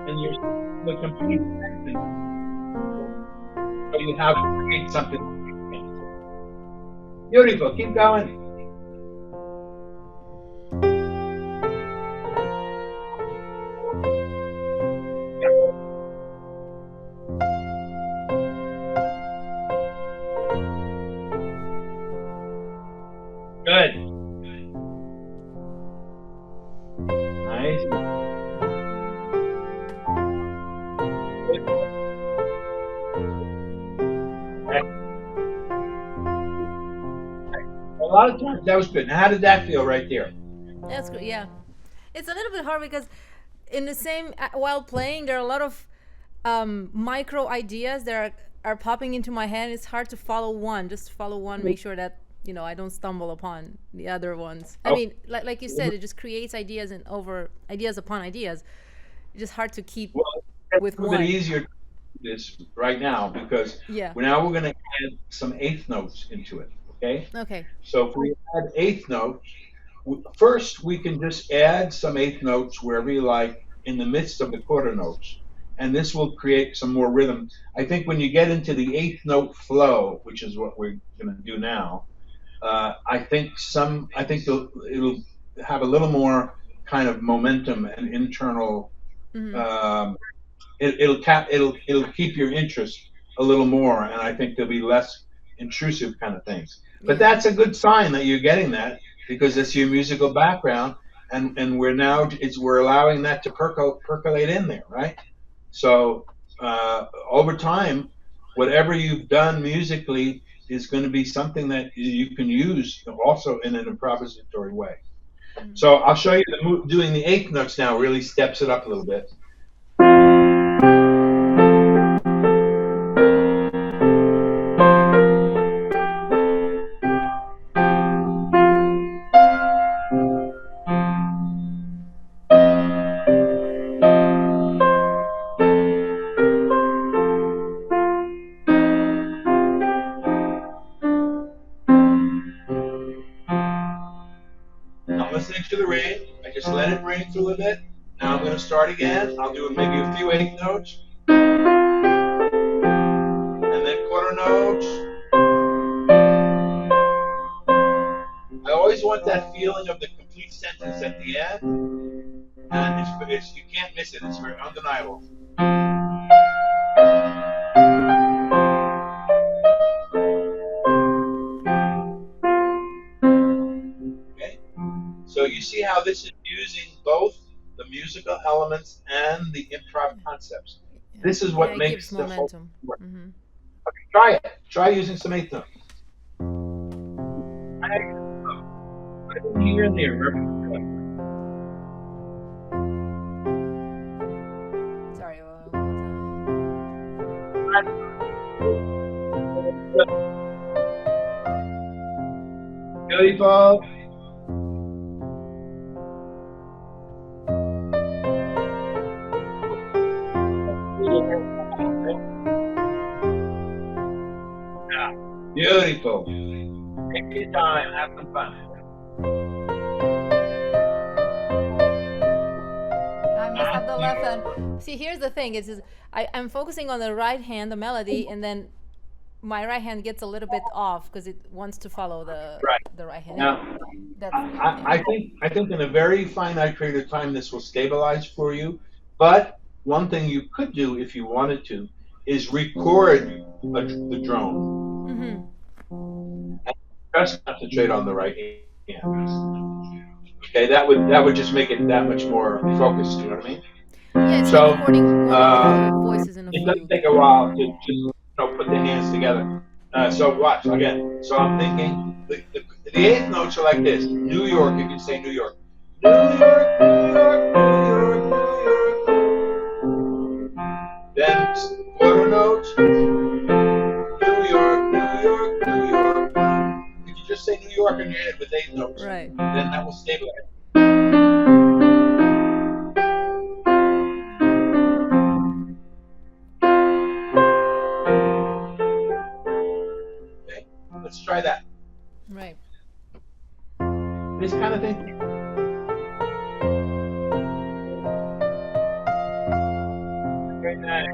And you're the complete sentence. So you have to create something. Beautiful. Keep going. Good. Nice. A lot of times that was good. Now, how did that feel right there? That's good. Yeah, it's a little bit hard because in the same while playing, there are a lot of micro ideas that are popping into my head. It's hard to follow one. Just follow one. Make sure that I don't stumble upon the other ones. I mean, like you said, it just creates ideas and over ideas upon ideas. It's just hard to keep with one. It's a one. bit easier to do this right now because now we're going to add some eighth notes into it. Okay. So if we add eighth notes, first we can just add some eighth notes wherever you like in the midst of the quarter notes, and this will create some more rhythm. I think when you get into the eighth note flow, which is what we're going to do now, I think it'll have a little more kind of momentum and internal. It'll keep your interest a little more, and I think there'll be less intrusive kind of things. But that's a good sign that you're getting that because it's your musical background, and we're allowing that to percolate in there, right? So over time, whatever you've done musically is going to be something that you can use also in an improvisatory way. So I'll show you doing the eighth notes now really steps it up a little bit. listening to the rain. I just let it rain for a little bit. Now I'm going to start again. I'll do maybe a few eighth notes. And then quarter notes. I always want that feeling of the complete sentence at the end. And you can't miss it. It's very undeniable. Okay. So you see how this is using both the musical elements and the improv concepts. This is what makes the whole thing work. Okay, try it. Try using some eighth notes. Here and there. Sorry. Beautiful. Yeah. Beautiful. Take your time. Have some fun. I messed up the left hand. See, here's the thing: I'm focusing on the right hand, the melody, and then my right hand gets a little bit off because it wants to follow the right hand. Now, I think in a very finite period of time this will stabilize for you. But one thing you could do if you wanted to is record the drone. And just concentrate on the right hand. Okay, that would just make it that much more focused. You know what I mean? Yeah, it's like recording voices in a it does take a while to just put the hands together. So watch again. So I'm thinking the eighth notes are like this. New York, you can say New York. New York, New York, New York, New York. Then quarter notes. New York, New York, New York. If you just say New York in your head with eighth notes, right, then that will stabilize. Okay, let's try that. Right. This kind of thing. Very nice.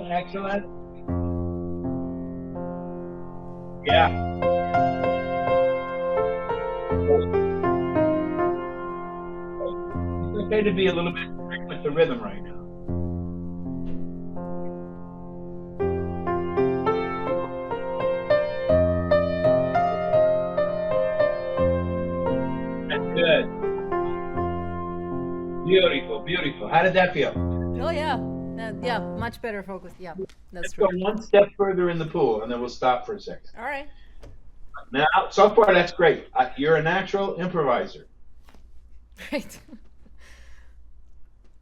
Excellent. Yeah. It's okay to be a little bit strict with the rhythm right now. That's good. Beautiful, beautiful. How did that feel? Oh yeah. Yeah, much better focus. Yeah, that's Let's true. go one step further in the pool, and then we'll stop for a second. All right. Now, so far, that's great. You're a natural improviser. Right.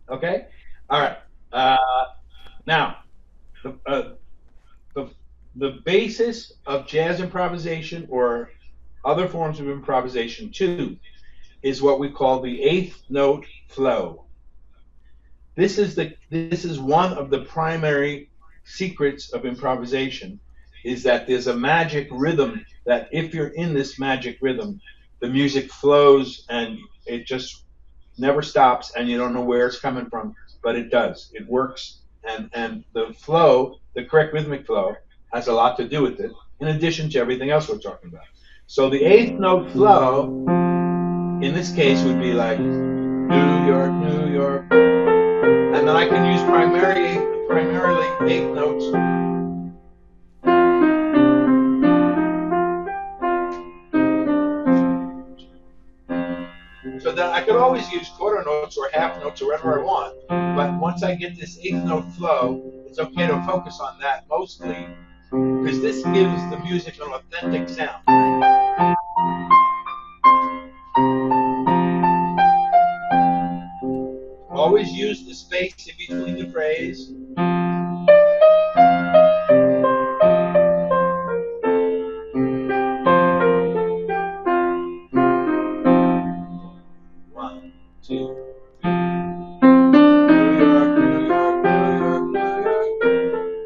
Okay? All right. Now, the basis of jazz improvisation or other forms of improvisation, too, is what we call the eighth note flow. This is one of the primary secrets of improvisation, is that there's a magic rhythm that if you're in this magic rhythm, the music flows and it just never stops and you don't know where it's coming from, but it does. It works, and the flow, the correct rhythmic flow, has a lot to do with it, in addition to everything else we're talking about. So the eighth note flow, in this case, would be like New York, New York. And then I can use primarily eighth notes. So then I could always use quarter notes or half notes or whatever I want. But once I get this eighth note flow, it's okay to focus on that mostly, because this gives the music an authentic sound. Always use the space in between the phrase. One, two, three. New York, New York, New York, New York.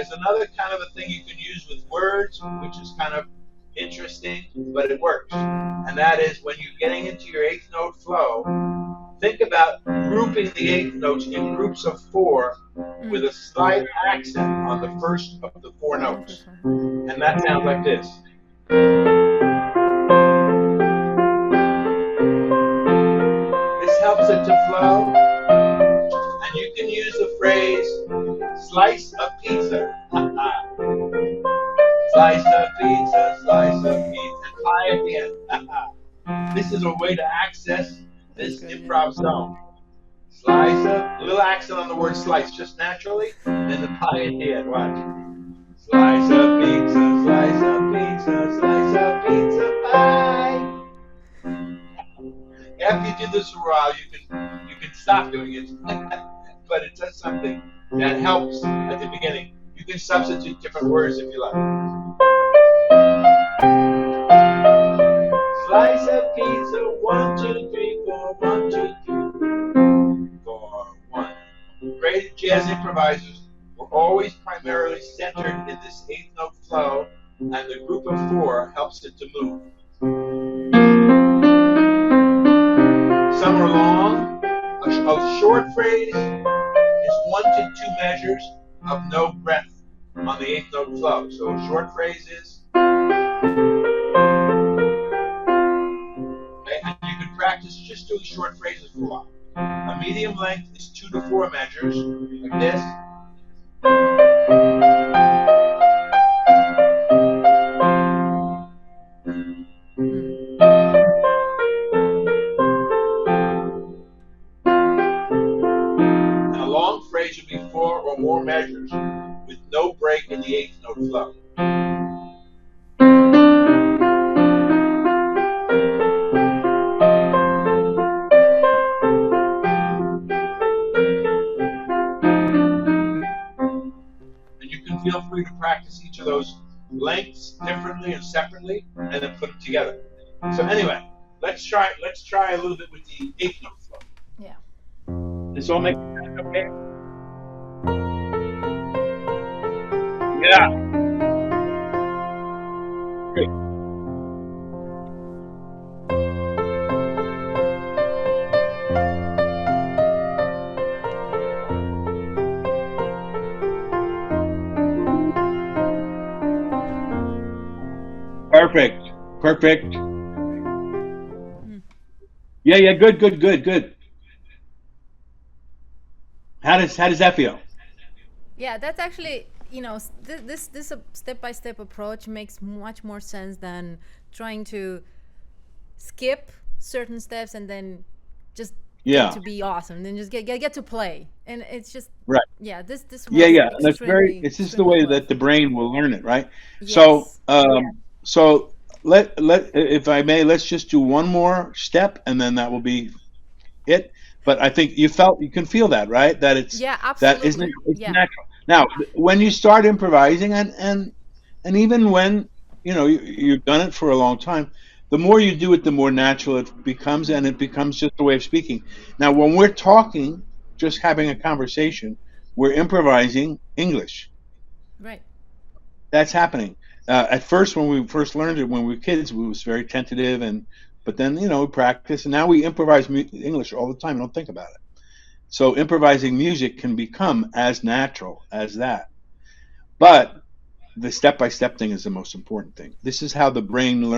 There's another kind of a thing you can use with words, which is kind of interesting, but it works. And that is when you're getting into your eighth note flow, think about grouping the eighth notes in groups of 4 with a slight accent on the first of the 4 notes. And that sounds like this. This helps it to flow. And you can use the phrase, slice of pizza. Slice of pizza, slice of pizza, and pie at the end. This is a way to access this improv zone. Slice of, a little accent on the word slice, just naturally, and the pie at the end. Watch. Slice of pizza, slice of pizza, slice of pizza pie. After you do this for a while, you can stop doing it, but it does something that helps at the beginning. You can substitute different words if you like. Slice of pizza, 1, 2, 3, 4, 1, 2, 3, 4, 1. Great jazz improvisers were always primarily centered in this eighth note flow, and the group of 4 helps it to move. Some are long. A short phrase is 1 to 2 measures of no breath on the eighth note flow. So a short phrase is, okay, and you can practice just doing short phrases for a while. A medium length is 2 to 4 measures, like this. Should be 4 or more measures with no break in the eighth note flow. And you can feel free to practice each of those lengths differently and separately, and then put them together. So anyway, let's try a little bit with the eighth note flow. Yeah. This all makes sense, okay? Yeah. Great. Perfect. Yeah, good. How does that feel? Yeah, that's actually, this step-by-step approach makes much more sense than trying to skip certain steps and then just get to be awesome, and then just get to play, and it's just right. Yeah, this and that's this is the way that the brain will learn it, right? Yes. So let if I may, let's just do one more step, and then that will be it. But I think you can feel that, right? That it's absolutely. It's natural. Now, when you start improvising, and even when you've done it for a long time, the more you do it, the more natural it becomes, and it becomes just a way of speaking. Now, when we're talking, just having a conversation, we're improvising English. Right. That's happening. At first, when we first learned it, when we were kids, we was very tentative, but then we practice, and now we improvise English all the time. Don't think about it. So improvising music can become as natural as that. But the step-by-step thing is the most important thing. This is how the brain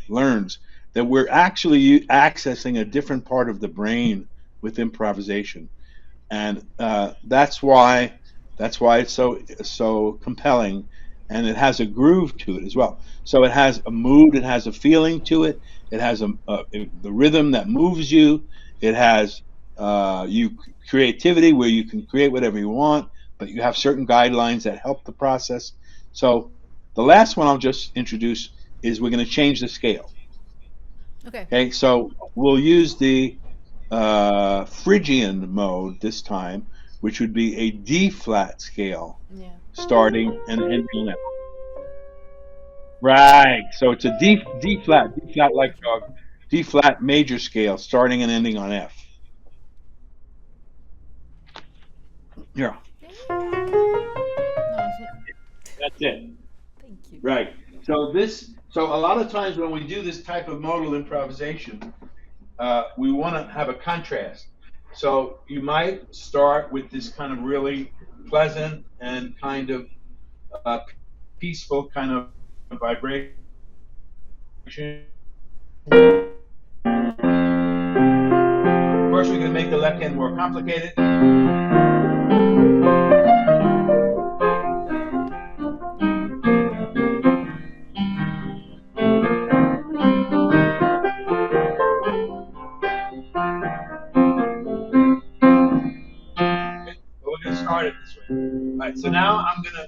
learns, that we're actually accessing a different part of the brain with improvisation, and that's why it's so compelling, and it has a groove to it as well. So it has a mood, it has a feeling to it, it has the rhythm that moves you, it has creativity where you can create whatever you want, but you have certain guidelines that help the process. So the last one I'll just introduce is we're going to change the scale. Okay, so we'll use the Phrygian mode this time, which would be a D flat scale, starting and ending on F. Right. So it's a D flat like D flat major scale, starting and ending on F. Yeah. That's it. Thank you. Right. So a lot of times when we do this type of modal improvisation, we want to have a contrast. So you might start with this kind of really pleasant and kind of peaceful kind of vibration. Of course, we can make the left hand more complicated. Start it this way. All right, so now I'm gonna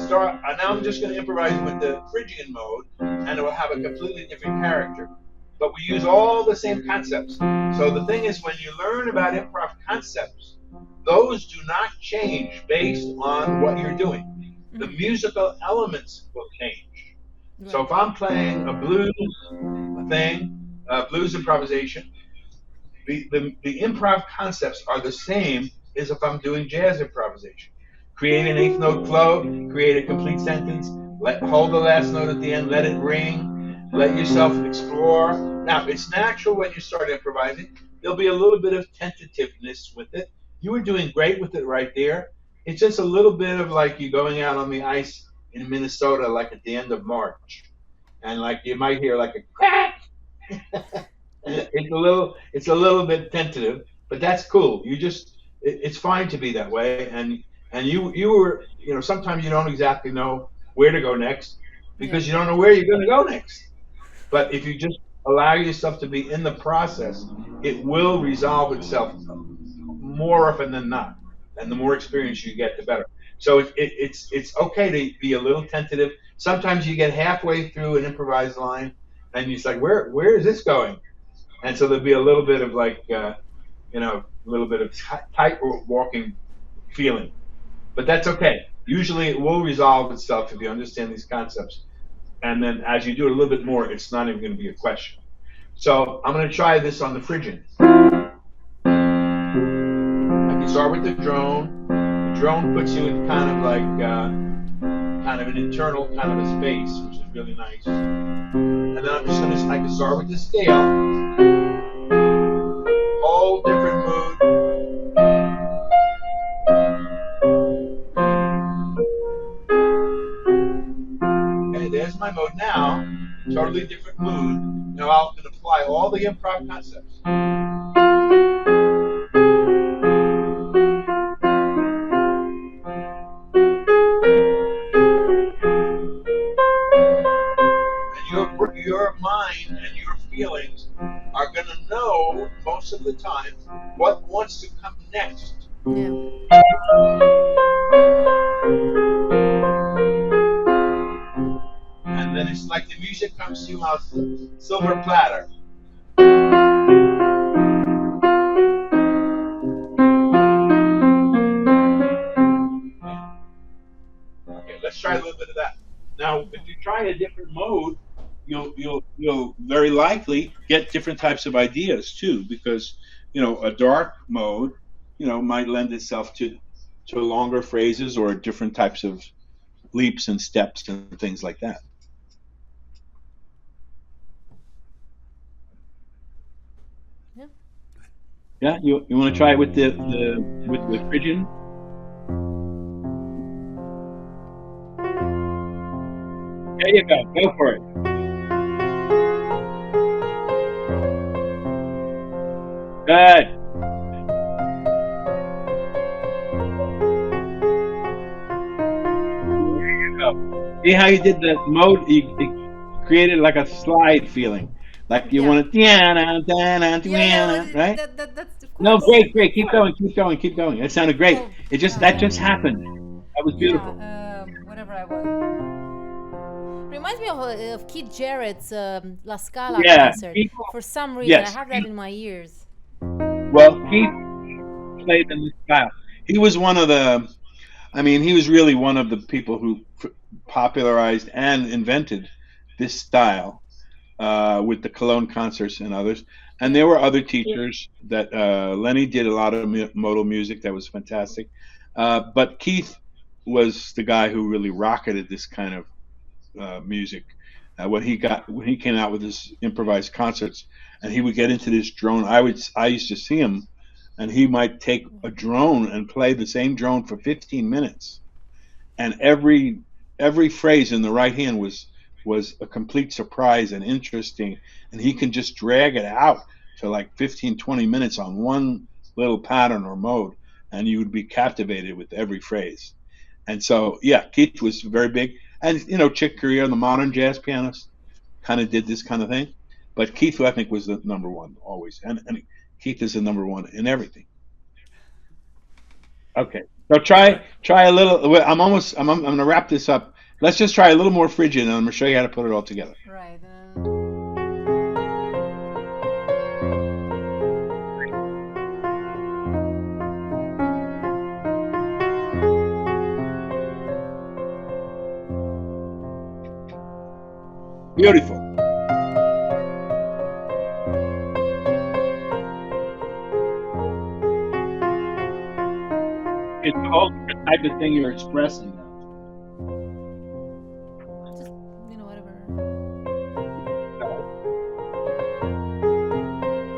start. Now I'm just gonna improvise with the Phrygian mode, and it will have a completely different character. But we use all the same concepts. So the thing is, when you learn about improv concepts, those do not change based on what you're doing. The musical elements will change. So if I'm playing a blues blues improvisation, the improv concepts are the same as if I'm doing jazz improvisation. Create an eighth note flow, create a complete sentence, hold the last note at the end, let it ring, let yourself explore. Now, it's natural when you start improvising, there'll be a little bit of tentativeness with it. You were doing great with it right there. It's just a little bit of like you going out on the ice in Minnesota, like at the end of March. And like you might hear like a crack. It's a little bit tentative, but that's cool. It's fine to be that way, and you were, sometimes you don't exactly know where to go next because you don't know where you're going to go next. But if you just allow yourself to be in the process, it will resolve itself more often than not. And the more experience you get, the better. So it's okay to be a little tentative. Sometimes you get halfway through an improvised line, and you're like, where is this going? And so there'll be a little bit of like, a little bit of tightrope walking feeling. But that's okay. Usually it will resolve itself if you understand these concepts. And then as you do it a little bit more, it's not even going to be a question. So I'm going to try this on the Phrygian. I can start with the drone. The drone puts you in kind of like, kind of an internal kind of a space, which is really nice. And then I can start with the scale. Whole different mood. Okay, there's my mode now. Totally different mood. Now I can apply all the improv concepts. Your mind and your feelings are going to know most of the time what wants to come next. Yeah. And then it's like the music comes to you on a silver platter. Okay, let's try a little bit of that. Now, if you try a different mode, you'll very likely get different types of ideas too, because a dark mode might lend itself to longer phrases or different types of leaps and steps and things like that. Yeah, you want to try it with the Phrygian? There you go. Go for it. Good. There you go. See how you did the mode? You created like a slide feeling. Like you want to, right? That's No, great. Keep going. That sounded great. That just happened. That was beautiful. Whatever I was. Reminds me of Keith Jarrett's La Scala concert. For some reason, I have that in my ears. Well, Keith played in this style. He was one of the, he was really one of the people who popularized and invented this style with the Cologne concerts and others. And there were other teachers that Lenny did a lot of modal music that was fantastic. But Keith was the guy who really rocketed this kind of music. When he came out with his improvised concerts, and he would get into this drone. I used to see him, and he might take a drone and play the same drone for 15 minutes, and every phrase in the right hand was a complete surprise and interesting, and he can just drag it out to like 15, 20 minutes on one little pattern or mode, and you would be captivated with every phrase. And so, yeah, Keith was very big. And, Chick Corea, the modern jazz pianist, kind of did this kind of thing. But Keith, I think, was the number one always. And Keith is the number one in everything. Okay. So try a little. I'm going to wrap this up. Let's just try a little more Phrygian, and I'm going to show you how to put it all together. Right. Beautiful. It's a whole different type of thing you're expressing now. Just, whatever.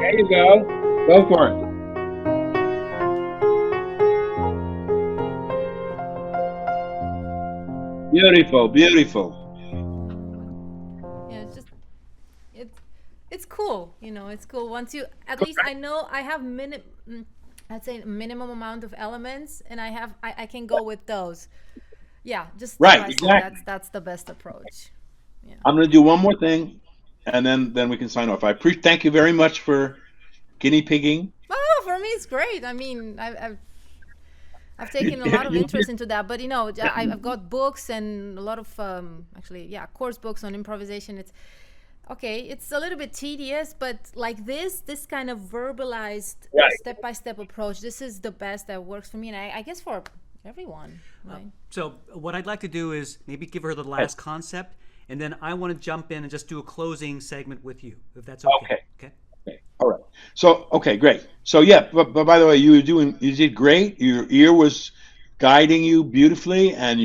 There you go. Go for it. Beautiful, beautiful. It's cool, it's cool. Once you, at least I know I have I'd say minimum amount of elements, and I can go with those. Yeah, just right, exactly. That's the best approach. Yeah. I'm going to do one more thing, and then we can sign off. Thank you very much for guinea pigging. Oh, for me it's great. I mean, I've taken a lot of interest into that, but I've got books and a lot of course books on improvisation. It's a little bit tedious, but like this kind of verbalized step-by-step approach, this is the best that works for me, and I guess for everyone. Right? So what I'd like to do is maybe give her the last concept, and then I want to jump in and just do a closing segment with you, if that's okay. Okay. All right. So, okay, great. So, yeah, but by the way, you did great. Your ear was guiding you beautifully, and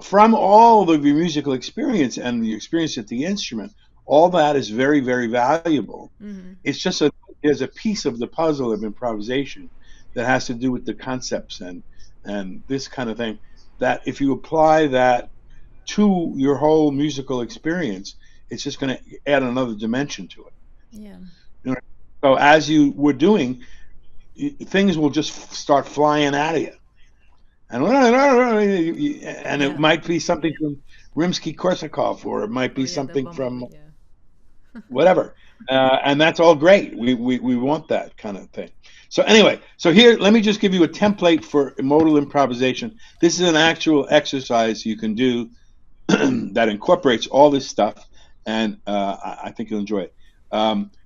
from all of your musical experience and the experience at the instrument, all that is very, very valuable. Mm-hmm. It's just there's a piece of the puzzle of improvisation that has to do with the concepts and this kind of thing, that if you apply that to your whole musical experience, it's just going to add another dimension to it. Yeah. So as you were doing, things will just start flying out of you. And it might be something from Rimsky-Korsakov, or it might be something from whatever. And that's all great. We want that kind of thing. So anyway, here, let me just give you a template for modal improvisation. This is an actual exercise you can do that incorporates all this stuff, and I think you'll enjoy it.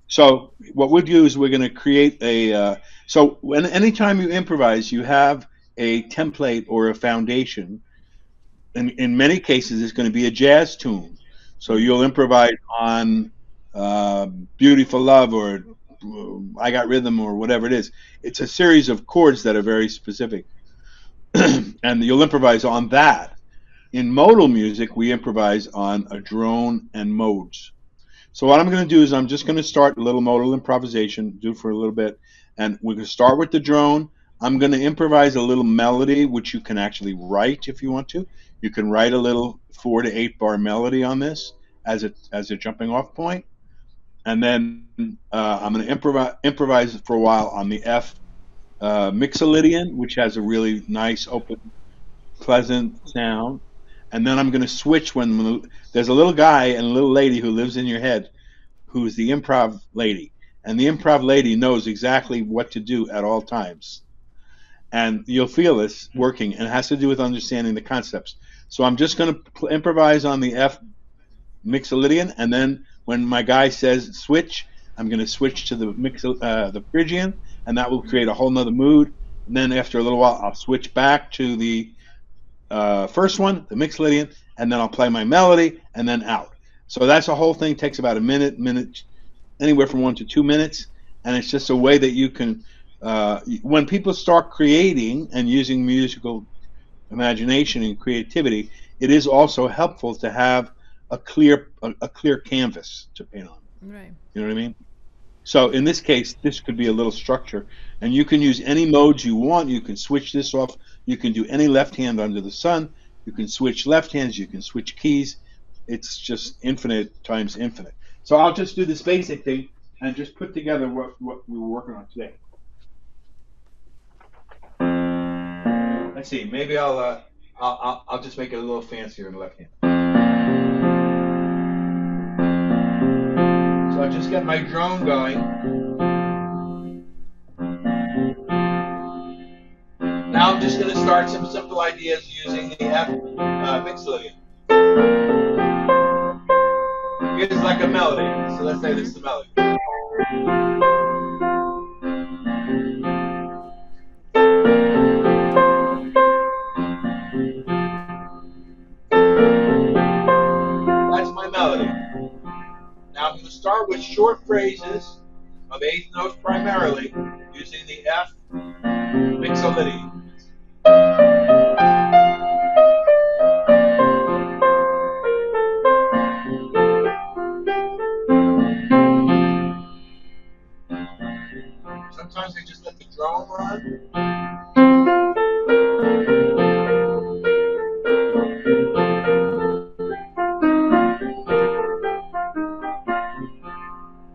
So what we'll do is we're going to create anytime you improvise, you have a template or a foundation. In many cases, it's going to be a jazz tune. So you'll improvise on Beautiful Love or I Got Rhythm or whatever it is. It's a series of chords that are very specific. And you'll improvise on that. In modal music, we improvise on a drone and modes. So what I'm going to do is I'm just going to start a little modal improvisation, do for a little bit. And we're going to start with the drone. I'm going to improvise a little melody, which you can actually write if you want to. You can write a little 4 to 8 bar melody on this as a jumping off point. And then I'm going to improvise for a while on the F Mixolydian, which has a really nice, open, pleasant sound. And then I'm going to switch when there's a little guy and a little lady who lives in your head, who's the improv lady. And the improv lady knows exactly what to do at all times. And you'll feel this working, and it has to do with understanding the concepts. So I'm just going to improvise on the F Mixolydian, and then when my guy says switch, I'm going to switch to the Phrygian, and that will create a whole nother mood. And then after a little while, I'll switch back to the first one, the Mixolydian, and then I'll play my melody, and then out. So that's the whole thing. Takes about a minute, anywhere from 1 to 2 minutes, and it's just a way that you can when people start creating and using musical imagination and creativity, it is also helpful to have a clear canvas to paint on. Right. You know what I mean? So in this case, this could be a little structure, and you can use any modes you want. You can switch this off. You can do any left hand under the sun. You can switch left hands. You can switch keys. It's just infinite times infinite. So I'll just do this basic thing and just put together what we were working on today. Let's see. Maybe I'll just make it a little fancier in the left hand. So I'll just get my drone going. Now I'm just going to start some simple ideas using the F mixolydian. Here's like a melody. So let's say this is the melody. That's my melody. Now I'm going to start with short phrases of eighth notes primarily using the F mixolydian. Sometimes I just let the drone run.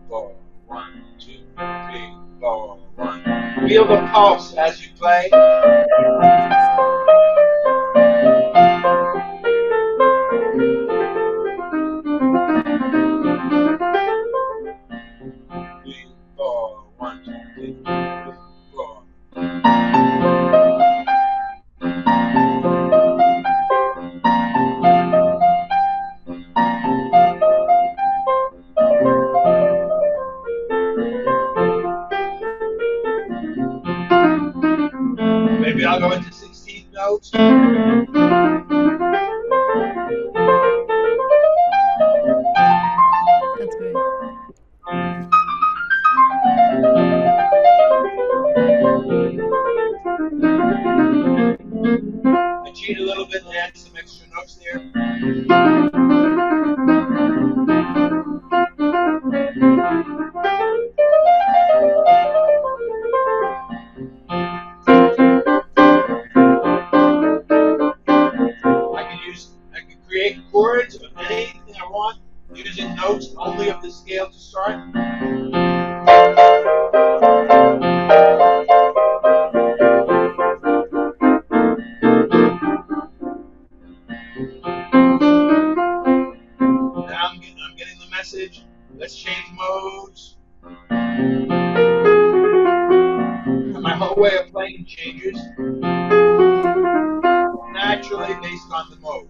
4, 1, 2, 3, 4, 1. Feel the pulse as you play. Maybe I'll go into 16th notes. That's great. I cheat a little bit and add some extra notes there. I can create chords of anything I want using notes only of the scale to start. Now I'm getting the message. Let's change modes. And my whole way of playing changes naturally based on the mode.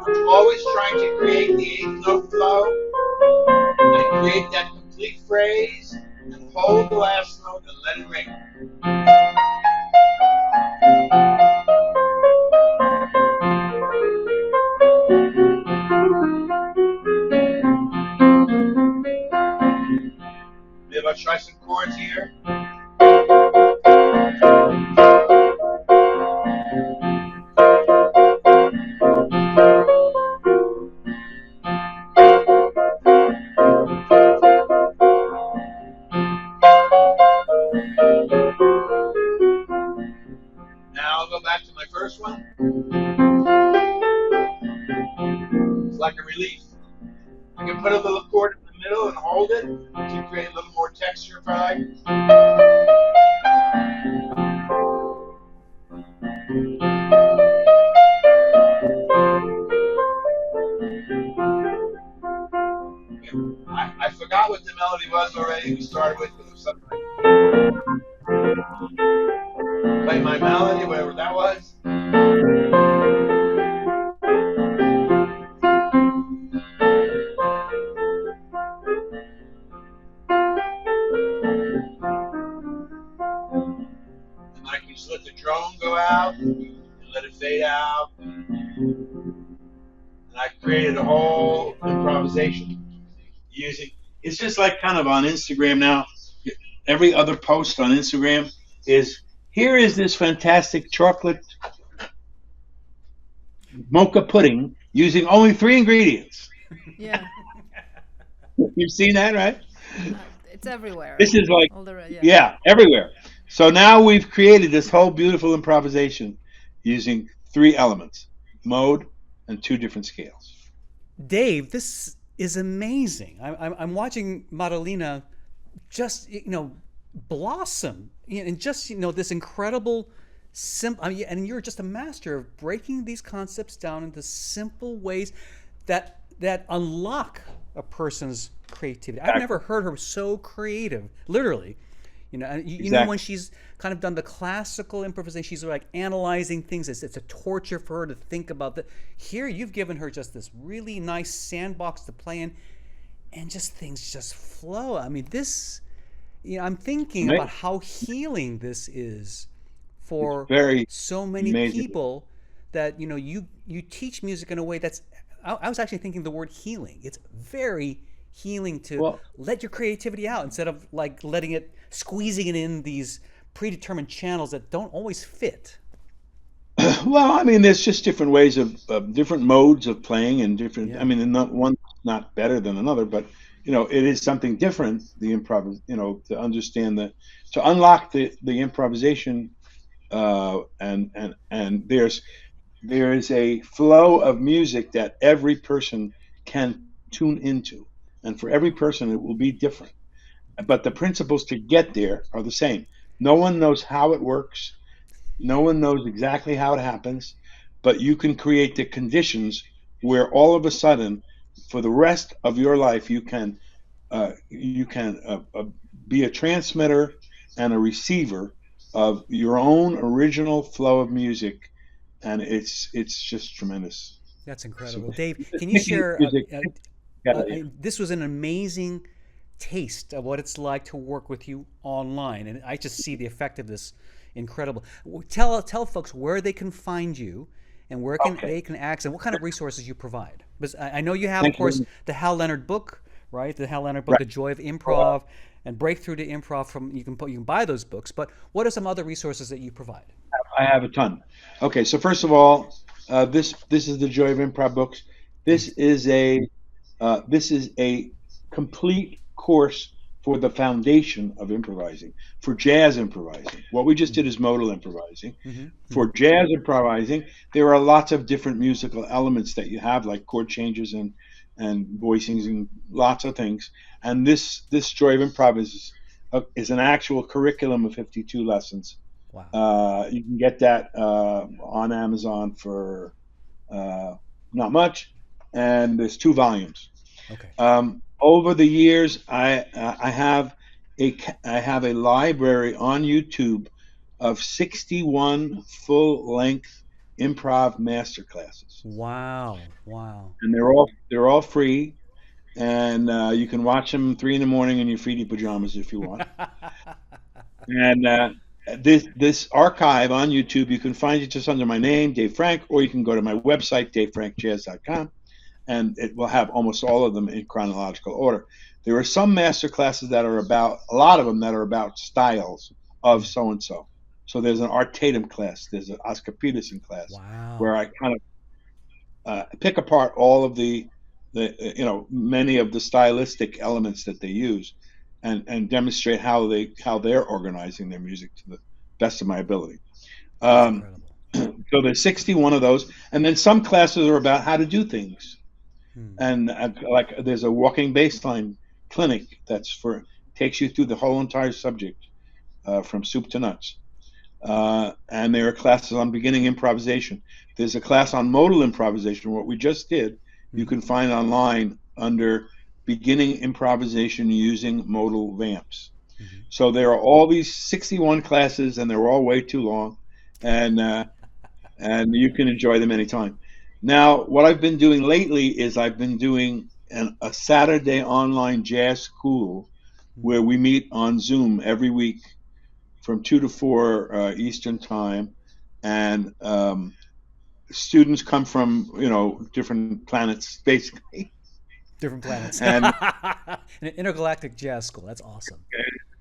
I'm always trying to create the eighth note flow and create that complete phrase and hold the last note and let it ring. Maybe I'll try some chords here. Now I'll go back to my first one. It's like a relief. I can put a little chord in the middle and hold it to create a little more texture if I like. I forgot what the melody was already. We started with, but it was something like play my melody, whatever that was. And I can just let the drone go out and let it fade out. And I created a whole improvisation using it's just like kind of on Instagram now. Every other post on Instagram is, here is this fantastic chocolate mocha pudding using only 3 ingredients. Yeah. You've seen that, right? It's everywhere. This is like, All the yeah. yeah, everywhere. So now we've created this whole beautiful improvisation using 3 elements: mode and 2 different scales. Dave, this is amazing. I'm watching Madalena just blossom and just this incredible simple. I mean, and you're just a master of breaking these concepts down into simple ways that unlock a person's creativity. I've never heard her so creative, literally. You know Exactly. when she's kind of done the classical improvisation, she's like analyzing things. It's a torture for her to think about that. Here, you've given her just this really nice sandbox to play in, and just things just flow. I mean, this, I'm thinking about how healing this is for Very so many amazing. people that you teach music in a way that's. I was actually thinking the word healing. It's very healing to let your creativity out instead of like squeezing it in these predetermined channels that don't always fit. Well, I mean, there's just different ways of different modes of playing and different. Yeah. I mean, one's not better than another, but it is something different. The improv, to understand to unlock the improvisation, and there is a flow of music that every person can tune into, and for every person it will be different. But the principles to get there are the same. No one knows how it works. No one knows exactly how it happens, but you can create the conditions where all of a sudden, for the rest of your life, you can be a transmitter and a receiver of your own original flow of music, and it's just tremendous. That's incredible. Dave, can you share? This was an amazing taste of what it's like to work with you online, and I just see the effect of this. Incredible. Tell folks where they can find you and where they can access and what kind of resources you provide. Because I know you have, of course, the Hal Leonard book, right? The Hal Leonard book, The Joy of Improv, and Breakthrough to Improv. You can buy those books. But what are some other resources that you provide? I have a ton. Okay, so first of all, this is the Joy of Improv books. This is a complete course for the foundation of improvising, for jazz improvising. What we just did is modal improvising. Mm-hmm. For jazz improvising, there are lots of different musical elements that you have, like chord changes and voicings and lots of things. And this Joy of Improv is an actual curriculum of 52 lessons. Wow. You can get that on Amazon for not much, and there's 2 volumes. Okay. Over the years, I have a library on YouTube of 61 full-length improv masterclasses. Wow. And they're all free, and you can watch them 3 a.m. in your feety pajamas if you want. And this archive on YouTube, you can find it just under my name, Dave Frank, or you can go to my website, davefrankjazz.com. And it will have almost all of them in chronological order. There are some master classes that are a lot of them that are about styles of so-and-so. So there's an Art Tatum class, there's an Oscar Peterson class, where I kind of pick apart all of the many of the stylistic elements that they use, and demonstrate how they're organizing their music to the best of my ability. So there's 61 of those, and then some classes are about how to do things. And like there's a walking baseline clinic takes you through the whole entire subject from soup to nuts. And there are classes on beginning improvisation. There's a class on modal improvisation. What we just did, you can find online under beginning improvisation using modal vamps. Mm-hmm. So there are all these 61 classes, and they're all way too long, and you can enjoy them anytime. Now, what I've been doing lately is I've been doing a Saturday online jazz school where we meet on Zoom every week from 2 to 4 Eastern time, and students come from different planets, basically. Different planets. And An intergalactic jazz school. That's awesome.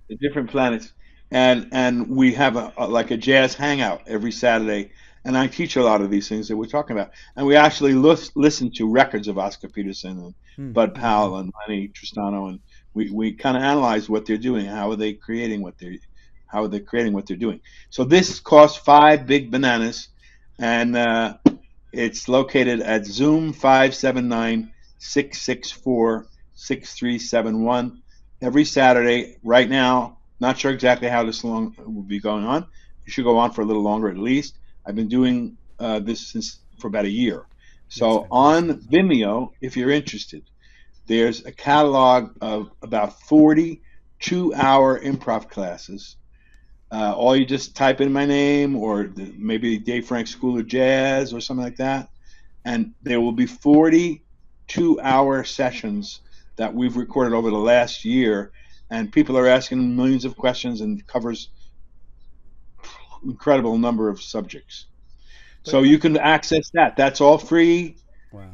The different planets, and we have like a jazz hangout every Saturday, and I teach a lot of these things that we're talking about, and we actually listen to records of Oscar Peterson and Bud Powell and Lenny Tristano, and we kind of analyze what they're doing, how are they creating what they're doing. So this costs 5 big bananas, and it's located at Zoom 579-664-6371 every Saturday. Right now, not sure exactly how this long will be going on. It should go on for a little longer at least. I've been doing this for about a year. So on Vimeo, if you're interested, there's a catalog of about 40 2-hour improv classes. All you just type in my name or maybe Dave Frank School of Jazz or something like that, and there will be 40 2-hour sessions that we've recorded over the last year, and people are asking millions of questions and covers incredible number of subjects. So you can access that. That's all free. Wow.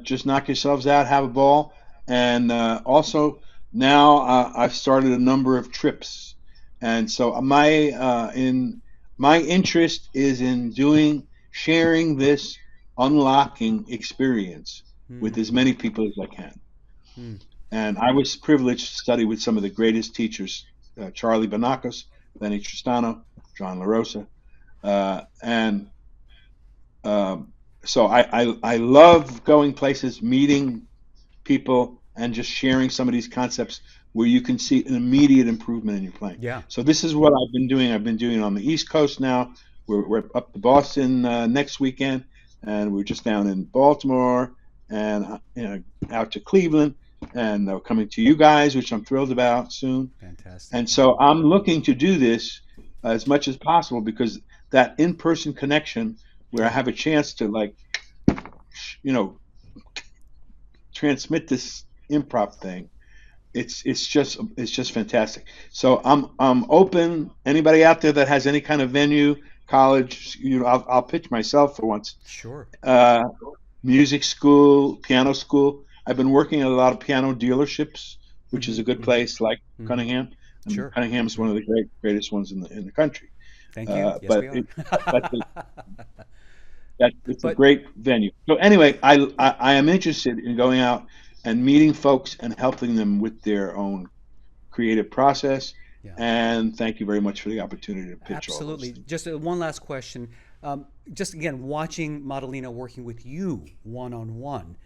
Just knock yourselves out, have a ball, and also now I've started a number of trips, and so my interest is in sharing this unlocking experience with as many people as I can. And I was privileged to study with some of the greatest teachers, Charlie Bonacos, Lenny Tristano, John LaRosa, and so I love going places, meeting people, and just sharing some of these concepts where you can see an immediate improvement in your playing. Yeah. So this is what I've been doing. I've been doing it on the East Coast now. We're up to Boston next weekend, and we're just down in Baltimore and out to Cleveland, and coming to you guys, which I'm thrilled about soon. Fantastic. And so I'm looking to do this as much as possible, because that in-person connection where I have a chance to transmit this improv thing, it's just fantastic. So I'm open. Anybody out there that has any kind of venue, college, I'll pitch myself for once. Sure. Music school, piano school. I've been working at a lot of piano dealerships, which is a good place, like Cunningham. And Sure. Cunningham is one of the greatest ones in the country. Thank you. Yes, but we are. it's a great venue. So anyway, I am interested in going out and meeting folks and helping them with their own creative process. Yeah. And thank you very much for the opportunity to pitch. Absolutely. All those. Just one last question. Just again, watching Madalena working with you one-on-one.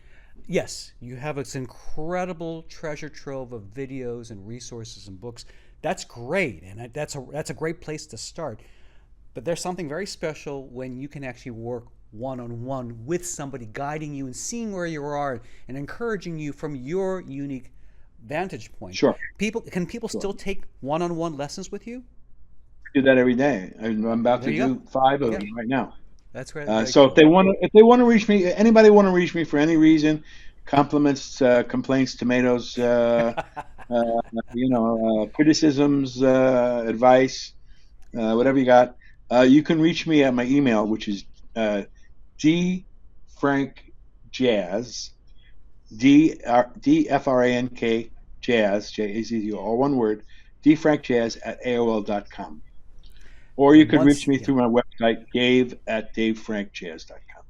Yes, you have this incredible treasure trove of videos and resources and books. That's great, and that's a great place to start. But there's something very special when you can actually work one-on-one with somebody, guiding you and seeing where you are and encouraging you from your unique vantage point. Sure. Can people still take one-on-one lessons with you? I do that every day. I'm about to do 5 of them right now. That's right. So if they want to reach me, anybody want to reach me for any reason, compliments, complaints, tomatoes, criticisms, advice, whatever you got, you can reach me at my email, which is dfrankjazz, DFRANK jazz, JAZZ, all one word, dfrankjazz@AOL.com. Or you can reach me through my website, dave@davefrankjazz.com.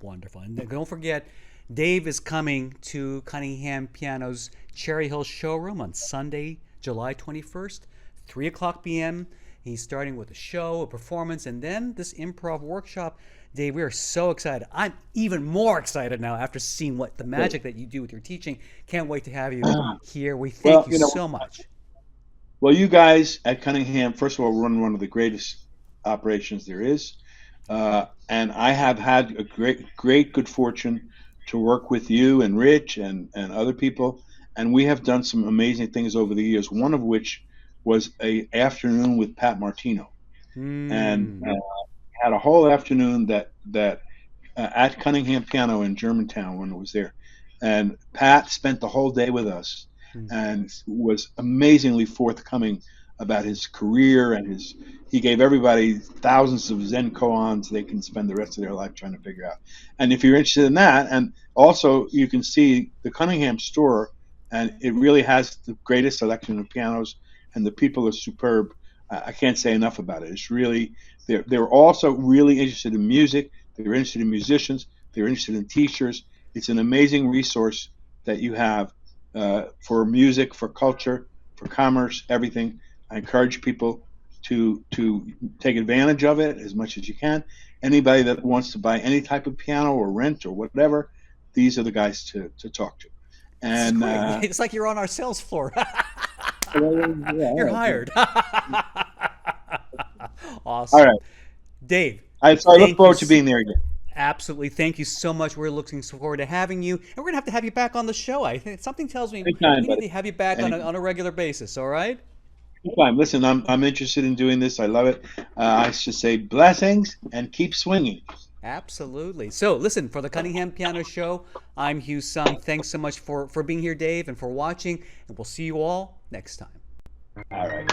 Wonderful. And don't forget, Dave is coming to Cunningham Piano's Cherry Hill Showroom on Sunday, July 21st, 3 o'clock p.m. He's starting with a show, a performance, and then this improv workshop. Dave, we are so excited. I'm even more excited now after seeing what the magic that you do with your teaching. Can't wait to have you here. We thank you so much. Well, you guys at Cunningham, first of all, run one of the greatest operations there is. And I have had a great good fortune to work with you and Rich and other people. And we have done some amazing things over the years, one of which was an afternoon with Pat Martino. And had a whole afternoon that at Cunningham Piano in Germantown when it was there. And Pat spent the whole day with us and was amazingly forthcoming about his career, and he gave everybody thousands of Zen koans they can spend the rest of their life trying to figure out. And if you're interested in that, and also you can see the Cunningham store and it really has the greatest selection of pianos, and the people are superb. I can't say enough about it. It's really, they're also really interested in music. They're interested in musicians. They're interested in teachers. It's an amazing resource that you have for music, for culture, for commerce, everything. I encourage people to take advantage of it as much as you can. Anybody that wants to buy any type of piano or rent or whatever, these are the guys to talk to. And it's like you're on our sales floor. yeah, You're hired. Awesome. all right. Dave. I look forward to being there again. Absolutely. Thank you so much. We're looking forward to having you. And we're going to have you back on the show. I think something tells me Anytime, we need buddy. to have you back on a regular basis. All right? Anytime. Listen, I'm interested in doing this. I love it. I should say blessings and keep swinging. Absolutely. So, listen, for the Cunningham Piano Show, I'm Hugh Sung. Thanks so much for being here, Dave, and for watching. And we'll see you all next time. All right.